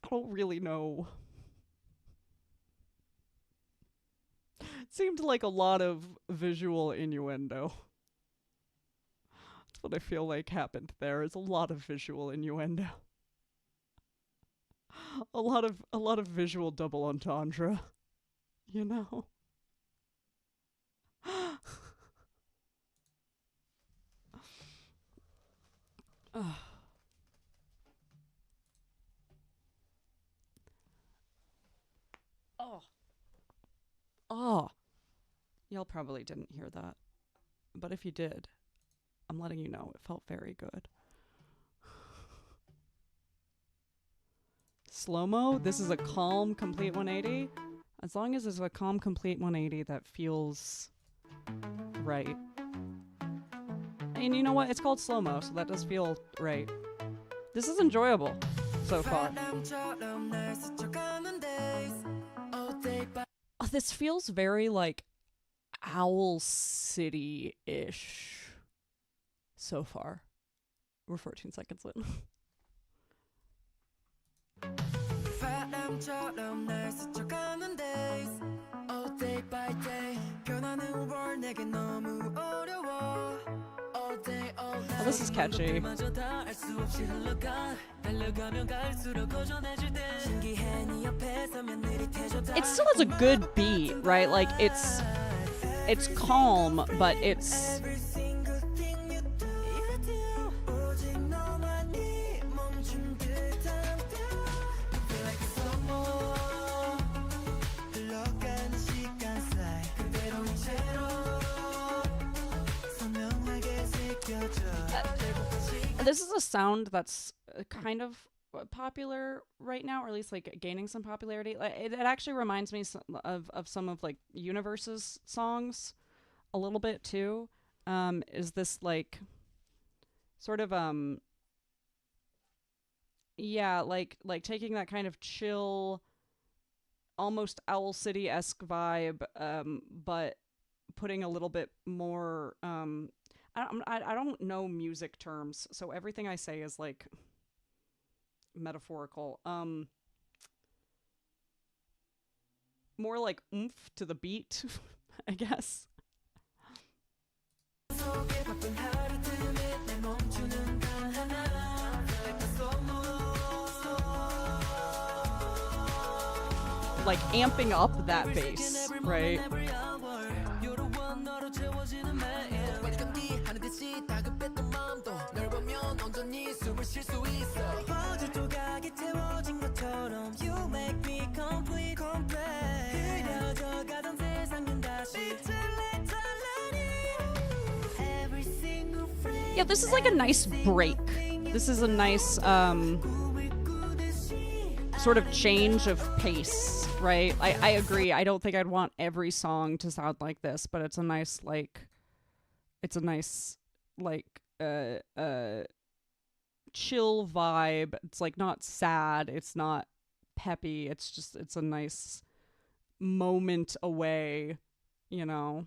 I don't really know. It seemed like a lot of visual innuendo. That's what I feel like happened there. Is a lot of visual innuendo. A lot of visual double entendre. You know? Oh. Oh. Y'all probably didn't hear that. But if you did, I'm letting you know it felt very good. Slow-mo, this is a calm, complete 180. As long as it's a calm, complete 180 that feels right. And you know what? It's called slow-mo, so that does feel right. This is enjoyable so far. Oh, this feels very like Owl City-ish so far. We're 14 seconds in. Oh, this is catchy. It still has a good beat, right? Like it's calm, but it's this is a sound that's kind of popular right now, or at least like gaining some popularity. It actually reminds me of some of like Universe's songs a little bit too. Is this like sort of yeah, like taking that kind of chill, almost Owl City-esque vibe, but putting a little bit more I don't know music terms, so everything I say is like metaphorical. More like oomph to the beat, I guess. Like amping up that bass, right? Yeah, this is like a nice break. This is a nice sort of change of pace, right? I agree. I don't think I'd want every song to sound like this, but it's a nice like chill vibe. It's like not sad, it's not peppy. It's a nice moment away, you know.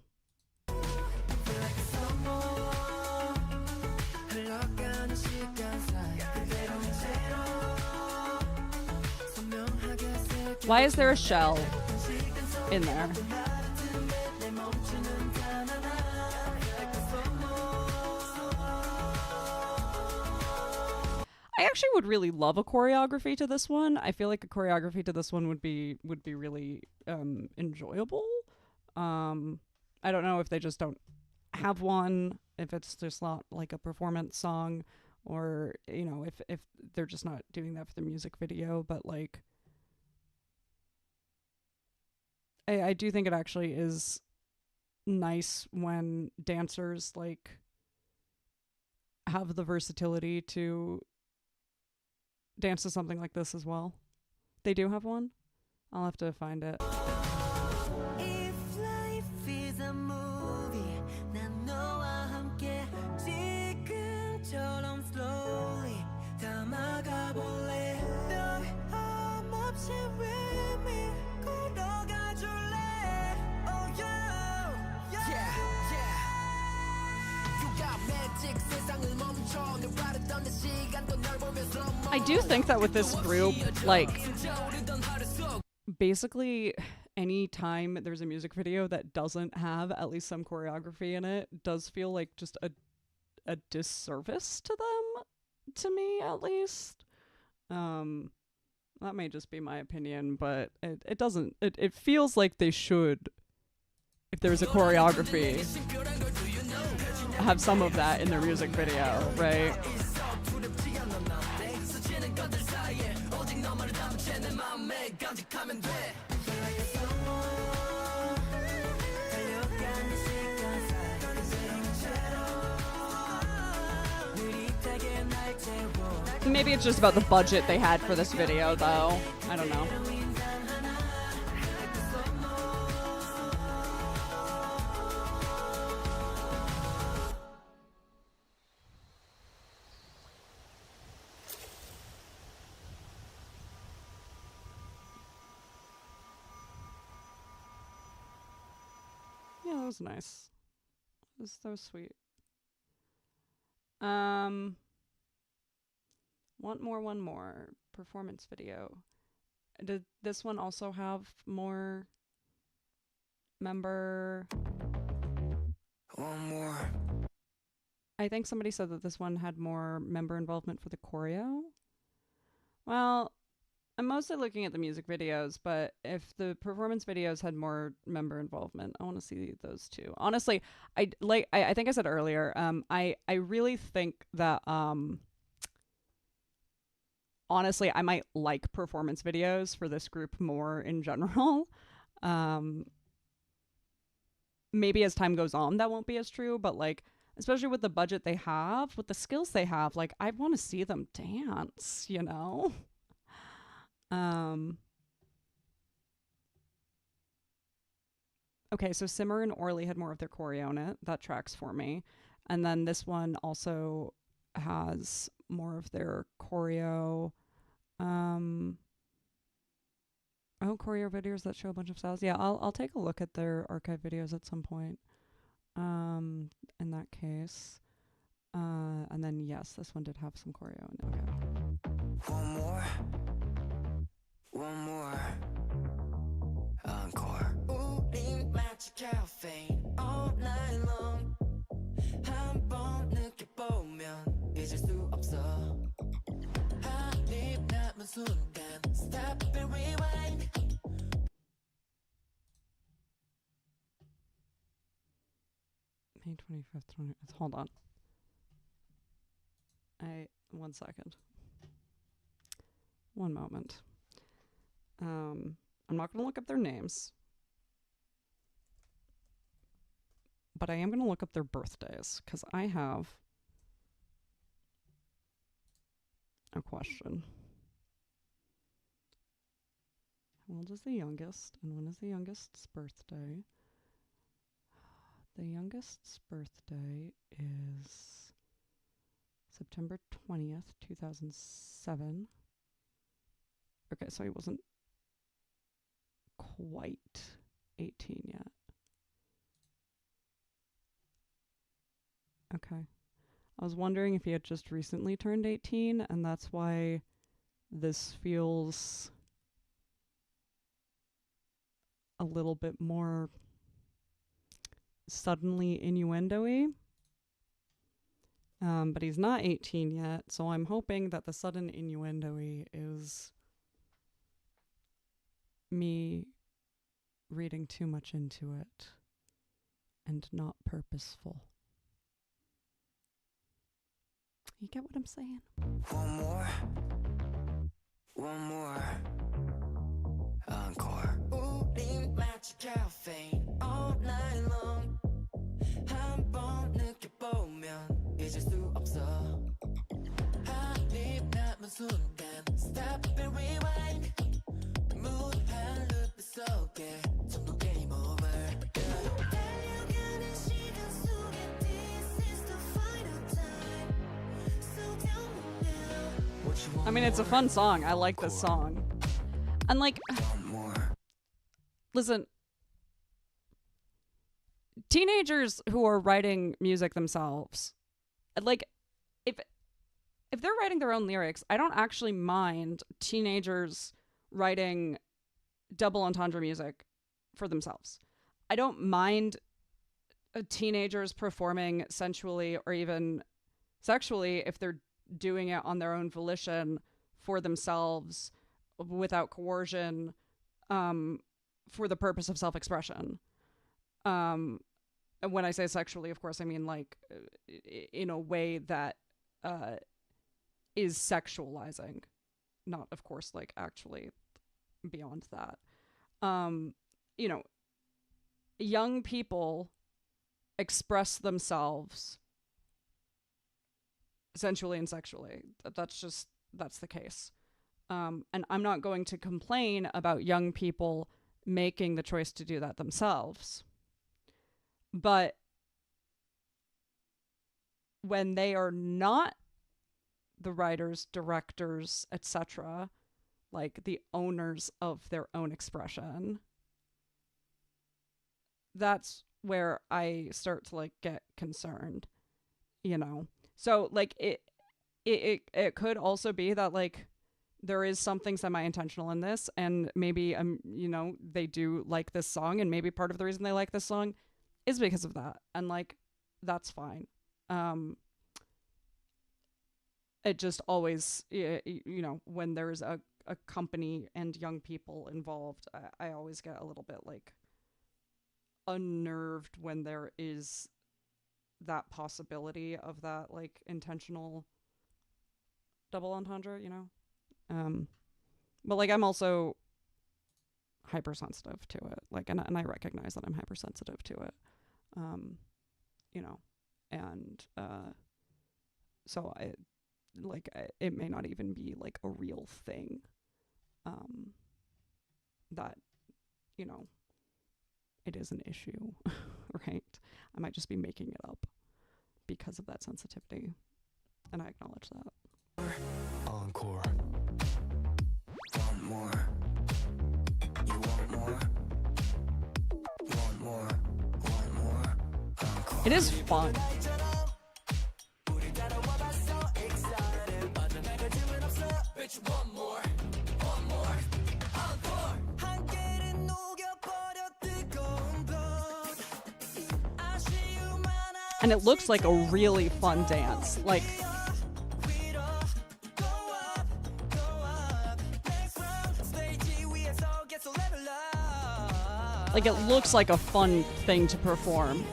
Why is there a shell in there? I actually would really love a choreography to this one. I feel like a choreography to this one would be really enjoyable. I don't know if they just don't have one, if it's just not like a performance song, or you know, if they're just not doing that for the music video. But like, I do think it actually is nice when dancers like have the versatility to dance to something like this as well. They do have one. I'll have to find it. I do think that with this group, like, basically any time there's a music video that doesn't have at least some choreography in it does feel like just a disservice to them, to me at least. That may just be my opinion, but it feels like they should, if there's a choreography, have some of that in their music video, right? Maybe it's just about the budget they had for this video, though. I don't know. Yeah, that was nice. That was sweet. One more performance video. Did this one also have more member? One more. I think somebody said that this one had more member involvement for the choreo. Well, I'm mostly looking at the music videos, but if the performance videos had more member involvement, I want to see those too. Honestly, I think I said earlier, I really think that honestly, I might like performance videos for this group more in general. Maybe as time goes on, that won't be as true, but like, especially with the budget they have, with the skills they have, like, I want to see them dance, you know? Okay, so Simmer and Orly had more of their choreo in it. That tracks for me. And then this one also has more of their choreo. Choreo videos that show a bunch of styles. Yeah, I'll take a look at their archive videos at some point. In that case. And then yes, this one did have some choreo in it. Okay. One more. Encore. 우린 마치 caffeine all night long. 한번 느껴보면 잊을 수 없어. 한입 남은 순간 stop and rewind. May 25th, 20th. Hold on. 1 second. One moment. I'm not going to look up their names, but I am going to look up their birthdays because I have a question. How old is the youngest, and when is the youngest's birthday? The youngest's birthday is September 20th, 2007. Okay, so he wasn't quite 18 yet. Okay. I was wondering if he had just recently turned 18, and that's why this feels a little bit more suddenly innuendo-y. But he's not 18 yet, so I'm hoping that the sudden innuendo-y is me reading too much into it and not purposeful. You get what I'm saying? One more, encore. 우린 마치 caffeine all night long. 한 번 느껴보면 잊을 수 없어. 한입 남은 순간 stop and rewind. 무한 루프 속에 전부 game over. 달려가는 시간 속에 this is the final time. So tell me now what you want. I mean, it's a fun song. I like this song. And like, listen, teenagers who are writing music themselves, like, if they're writing their own lyrics, I don't actually mind teenagers writing double entendre music for themselves. I don't mind teenagers performing sensually or even sexually if they're doing it on their own volition for themselves without coercion, for the purpose of self-expression. And when I say sexually, of course, I mean like in a way that is sexualizing, not, of course, like actually beyond that. You know, young people express themselves sensually and sexually. That's the case. And I'm not going to complain about young people making the choice to do that themselves. But when they are not the writers, directors, etc., like the owners of their own expression, that's where I start to like get concerned, you know? So like it could also be that like there is something semi-intentional in this, and maybe you know, they do like this song, and maybe part of the reason they like this song is because of that, and like that's fine. It just always, you know, when there's a company and young people involved, I always get a little bit like unnerved when there is that possibility of that like intentional double entendre, you know. But like I'm also hypersensitive to it, like, and I recognize that I'm hypersensitive to it, you know, and so it may not even be like a real thing, that, you know, it is an issue, right? I might just be making it up because of that sensitivity, and I acknowledge that. Encore. Want more? You want more? Want more? Want more? Encore. It is fun. Want more? Want more? Encore. 한 개를 녹여버려 뜨거운 별. 아쉬움만 And it looks like a really fun dance. Like it looks like a fun thing to perform.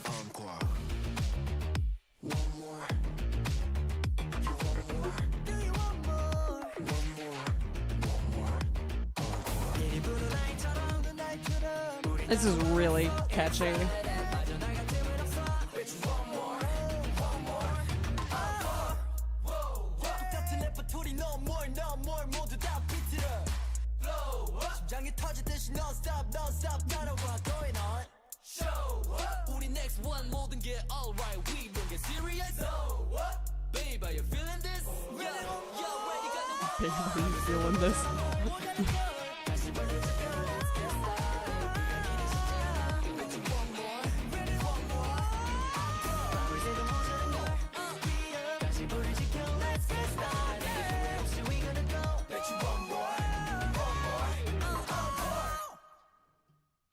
Encore. One more. You want more? This is really catchy. 우리 next one 모든 게 alright we don't get serious so what babe are you feeling this yeah you already got the one Babe, are you feeling this?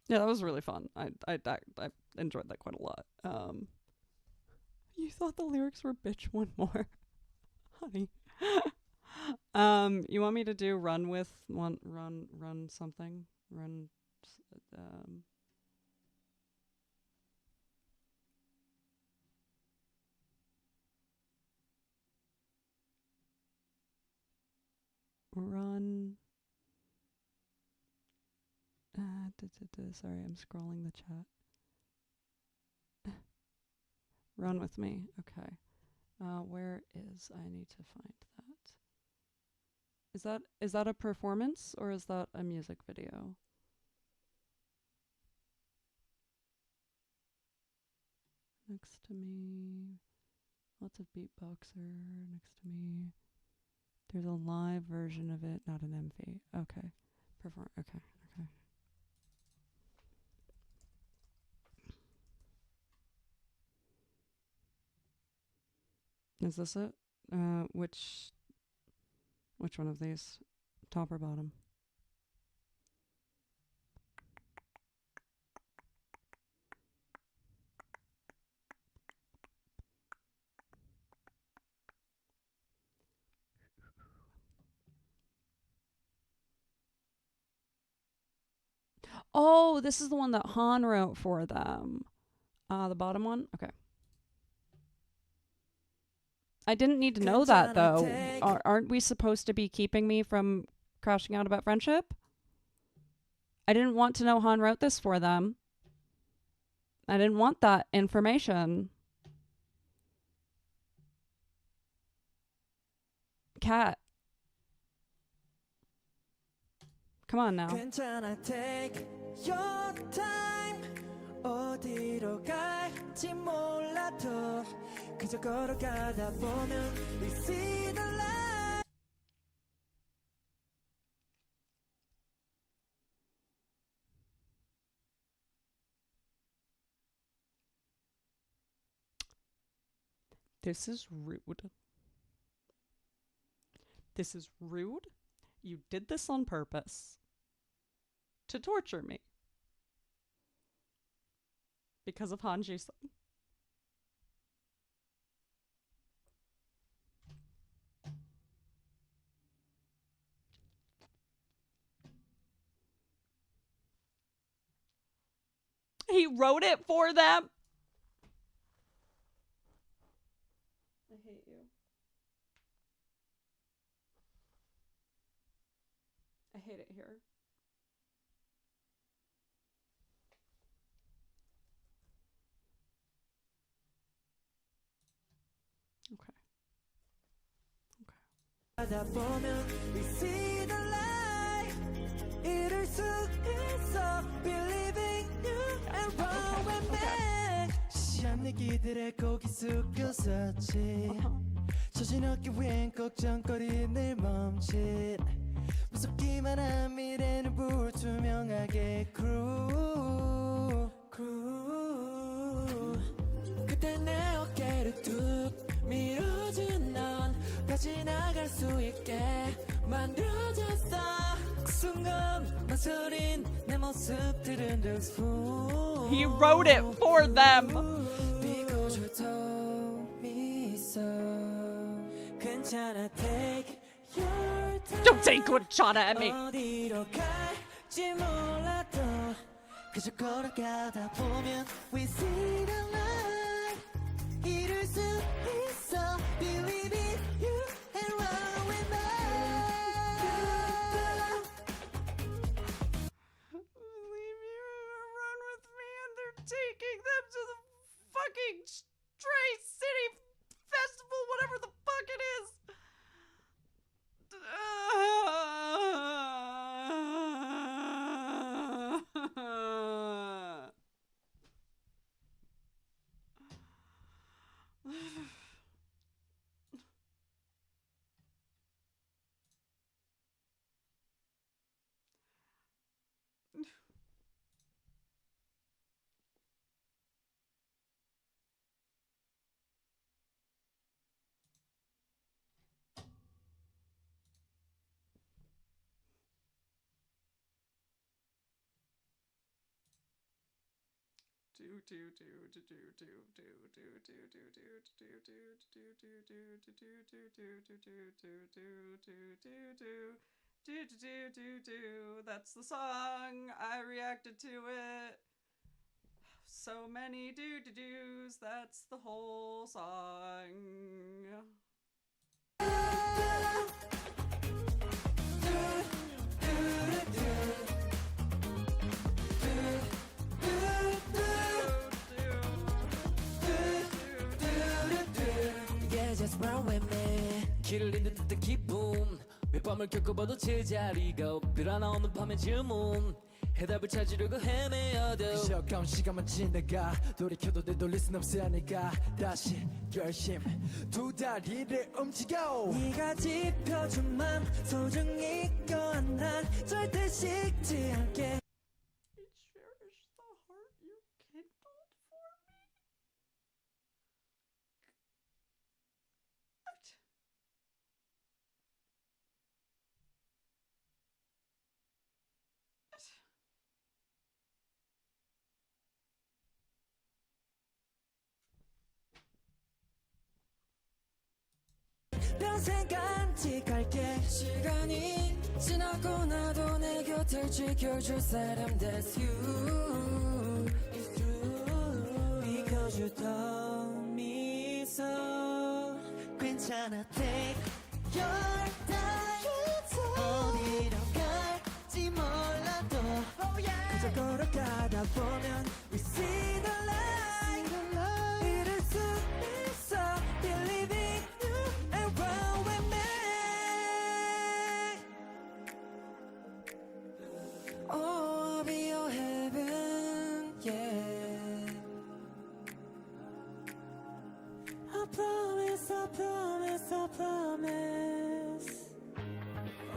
Yeah, that was really fun. I enjoyed that quite a lot. You thought the lyrics were "bitch one more," honey. You want me to do run with one run something run run. Sorry, I'm scrolling the chat. Run with me. Okay. Where is? I need to find that. Is that a performance or is that a music video? Next to me. Lots of beatboxer next to me. There's a live version of it, not an MV. Okay. Okay. Is this it? Which one of these? Top or bottom? Oh, this is the one that Han wrote for them. The bottom one? Okay. I didn't need to know that, though. Aren't we supposed to be keeping me from crashing out about friendship? I didn't want to know Han wrote this for them. I didn't want that information. Cat. Come on now. 괜찮아 take your time 어디로 갈지 몰라도 그저 걸어가다 보면 we see the light This is rude. This is rude. You did this on purpose. To torture me. Because of Han Ji-sung. He wrote it for them. I hate you. I hate it here. Okay. 가다 보면 we see the light 이룰 수 있어 believing you and run with me 시한 얘기들에 고개 숙였었지 처진 어깨 위엔 걱정거리 늘 멈칫 무섭기만 한 미래는 불투명하게 crew 그때 내 어깨를 뚝 밀어준 넌 다시 나갈 수 있게 만들어줬어 그 순간 망설인 내 모습들은 just fool He wrote it for them. 비고줘도 미소 괜찮아 take your time Don't take good shot at me. 어디로 갈지 몰라도 그저 걸어가다 보면 we see the light 이룰 수 있어 believe in you and run with me Leave you, run That's the song. I reacted to it. So many do-do-dos. That's the whole song. Yeah, just run with me. 길을 잃는 듯한 기분. 몇 밤을 겪어봐도 제자리가 없더라. 나 오늘 밤의 질문. 해답을 찾으려고 헤매어도 쉬어가온 시간만 지나가 돌이켜도 되돌릴 순 없으니까 다시 결심 두 다리를 움직여 네가 짚어준 맘 소중히 꺼난 절대 식지 않게 Cherish the heart you kindled for me. 평생 간직할게 시간이 지나고 나도 내 곁을 지켜줄 사람 That's you It's true Because you told me so 괜찮아 Take your time 어디로 갈지 몰라도 그저 걸어가다 보면 We see the light 이룰 수 있어 Believe in you and run with me Oh I'll be your heaven yeah I promise I promise I promise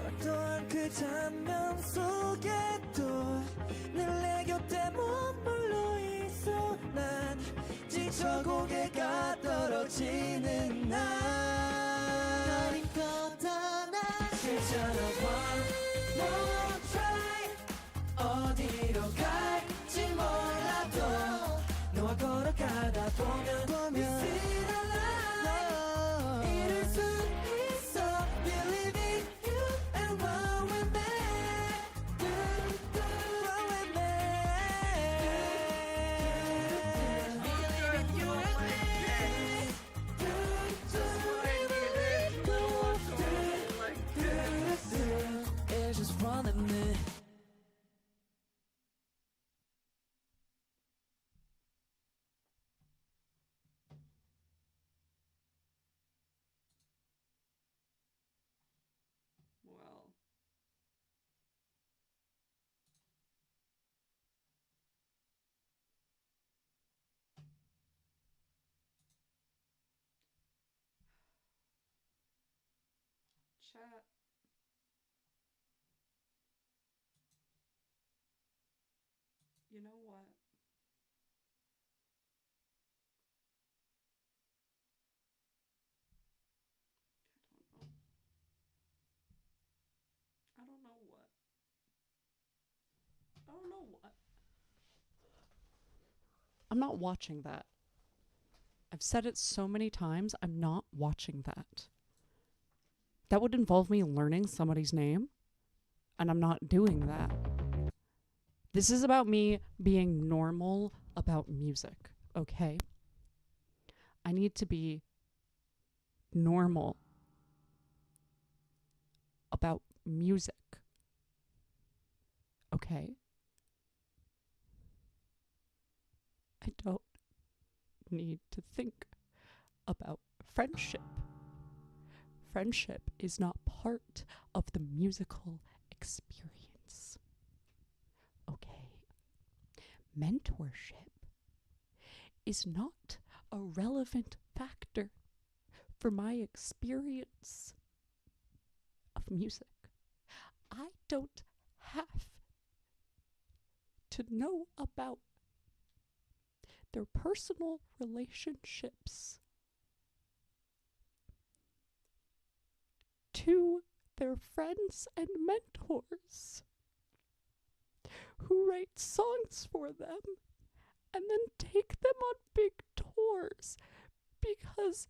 어떠한 그 장면 속에도 늘 내 곁에 머물러 있어 난 지쳐 고개가 떨어지는 날 힘껏 난 괜찮아 one more try 어디로 갈지 몰라도 너와 걸어가다 보면 We see the light 이룰 수 있어 Believe in you and run with me Run with me Believe in you and me It's just run with me Well. Chat. You know what? I don't know what. I don't know what. I'm not watching that. I've said it so many times. I'm not watching that. That would involve me learning somebody's name, and I'm not doing that. This is about me being normal about music, okay? I need to be normal about music, okay? I don't need to think about friendship. Friendship is not part of the musical experience. Okay. Mentorship is not a relevant factor for my experience of music. I don't have to know about their personal relationships to their friends and mentors who write songs for them and then take them on big tours because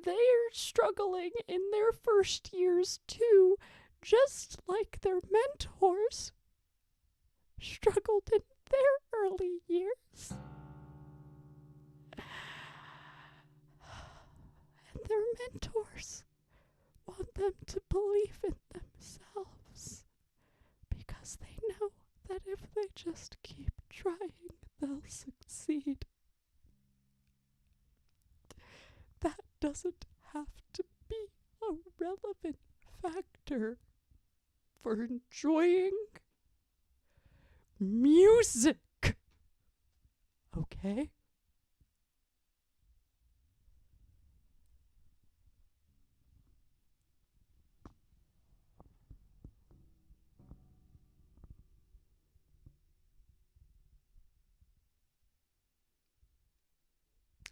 they're struggling in their first years too, just like their mentors struggled in their early years. And their mentors want them to believe in themselves because they know that if they just keep trying, they'll succeed. That doesn't have to be a relevant factor for enjoying music. Okay?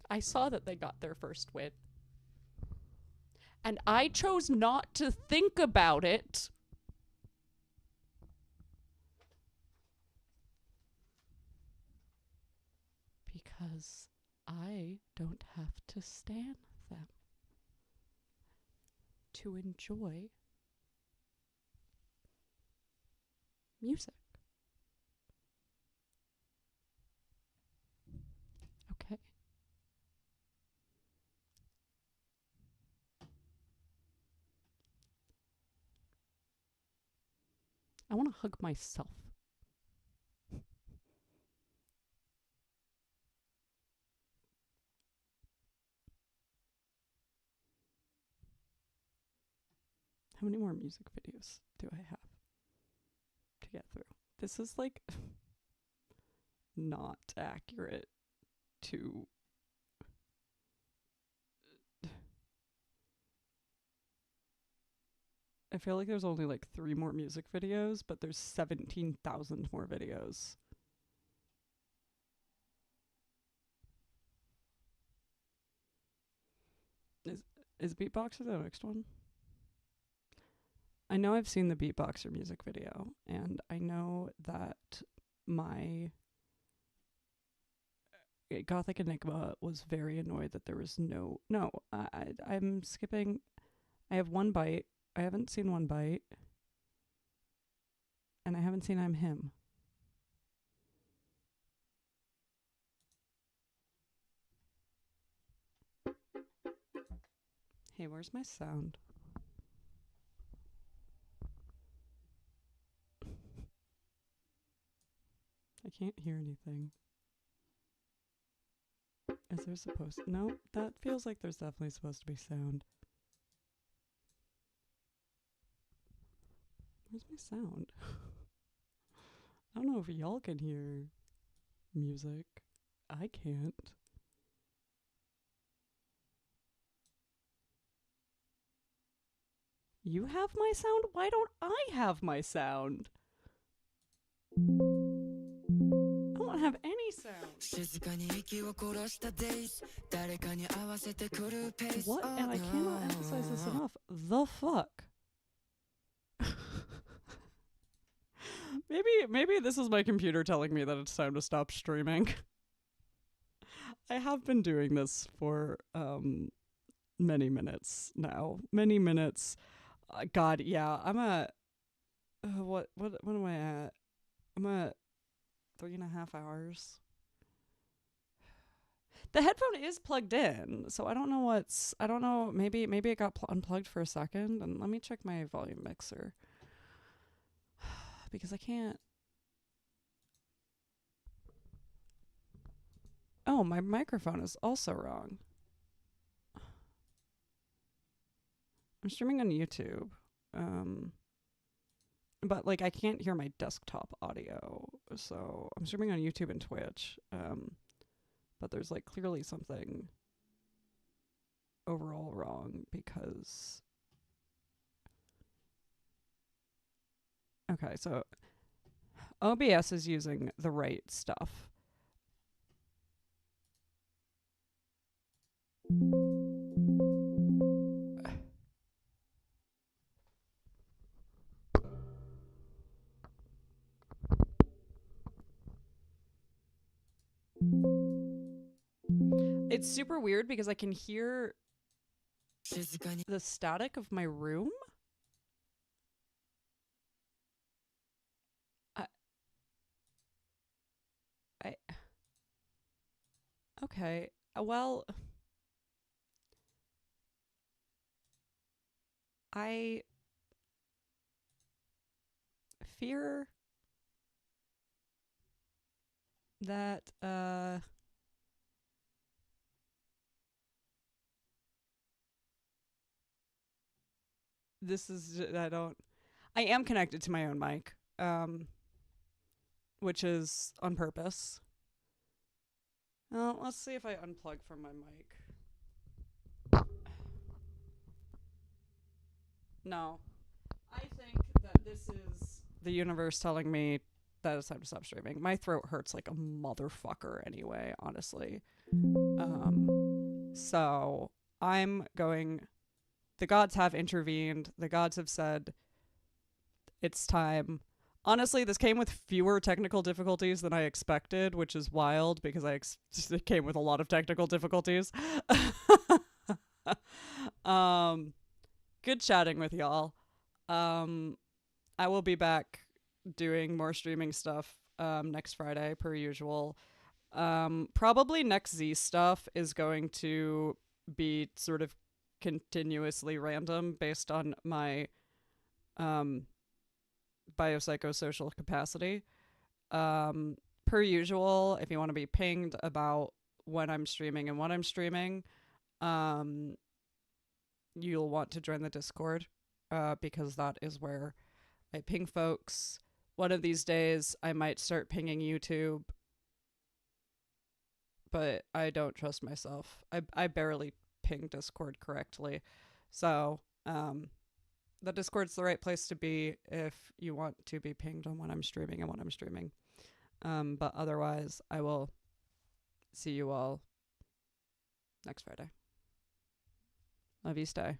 I saw that they got their first win. And I chose not to think about it. Because I don't have to stan them to enjoy music. Okay. I want to hug myself. How many more music videos do I have to get through? This is like not accurate to I feel like there's only like 3 more music videos, but there's 17,000 more videos. Is Beatboxer the next one? I know I've seen the Beatboxer music video, and I know that my Gothic Enigma was very annoyed that there was I'm skipping. I have One Bite. I haven't seen One Bite. And I haven't seen I'm Him. Hey, where's my sound? I can't hear anything. Is there supposed to? No, that feels like there's definitely supposed to be sound. Where's my sound? I don't know if y'all can hear music. I can't. You have my sound? Why don't I have my sound? I don't have any sound. What? And I cannot emphasize this enough. The fuck? Maybe this is my computer telling me that it's time to stop streaming. I have been doing this for many minutes now. Many minutes. God, yeah. I'm at what am I at? I'm at 3.5 hours. The headphone is plugged in, so I don't know. Maybe it got unplugged for a second. And let me check my volume mixer because I can't. Oh, my microphone is also wrong. I'm streaming on YouTube. But like I can't hear my desktop audio. So I'm streaming on YouTube and Twitch. But there's like clearly something overall wrong because okay, so OBS is using the right stuff. It's super weird because I can hear the static of my room. I, I okay. Well, I fear that this is I am connected to my own mic, which is on purpose. Let's see if I unplug from my mic. No. I think that this is the universe telling me that it's time to stop streaming. My throat hurts like a motherfucker anyway, honestly. So I'm going. The gods have intervened. The gods have said it's time. Honestly, this came with fewer technical difficulties than I expected, which is wild because it came with a lot of technical difficulties. Good chatting with y'all. I will be back doing more streaming stuff next Friday per usual. Probably nexz stuff is going to be sort of continuously random based on my biopsychosocial capacity. Per usual, if you want to be pinged about when I'm streaming and what I'm streaming, you'll want to join the Discord because that is where I ping folks. One of these days, I might start pinging YouTube, but I don't trust myself. I barely ping Discord correctly. So, the Discord's the right place to be if you want to be pinged on when I'm streaming and what I'm streaming. But otherwise, I will see you all next Friday. Love you, stay.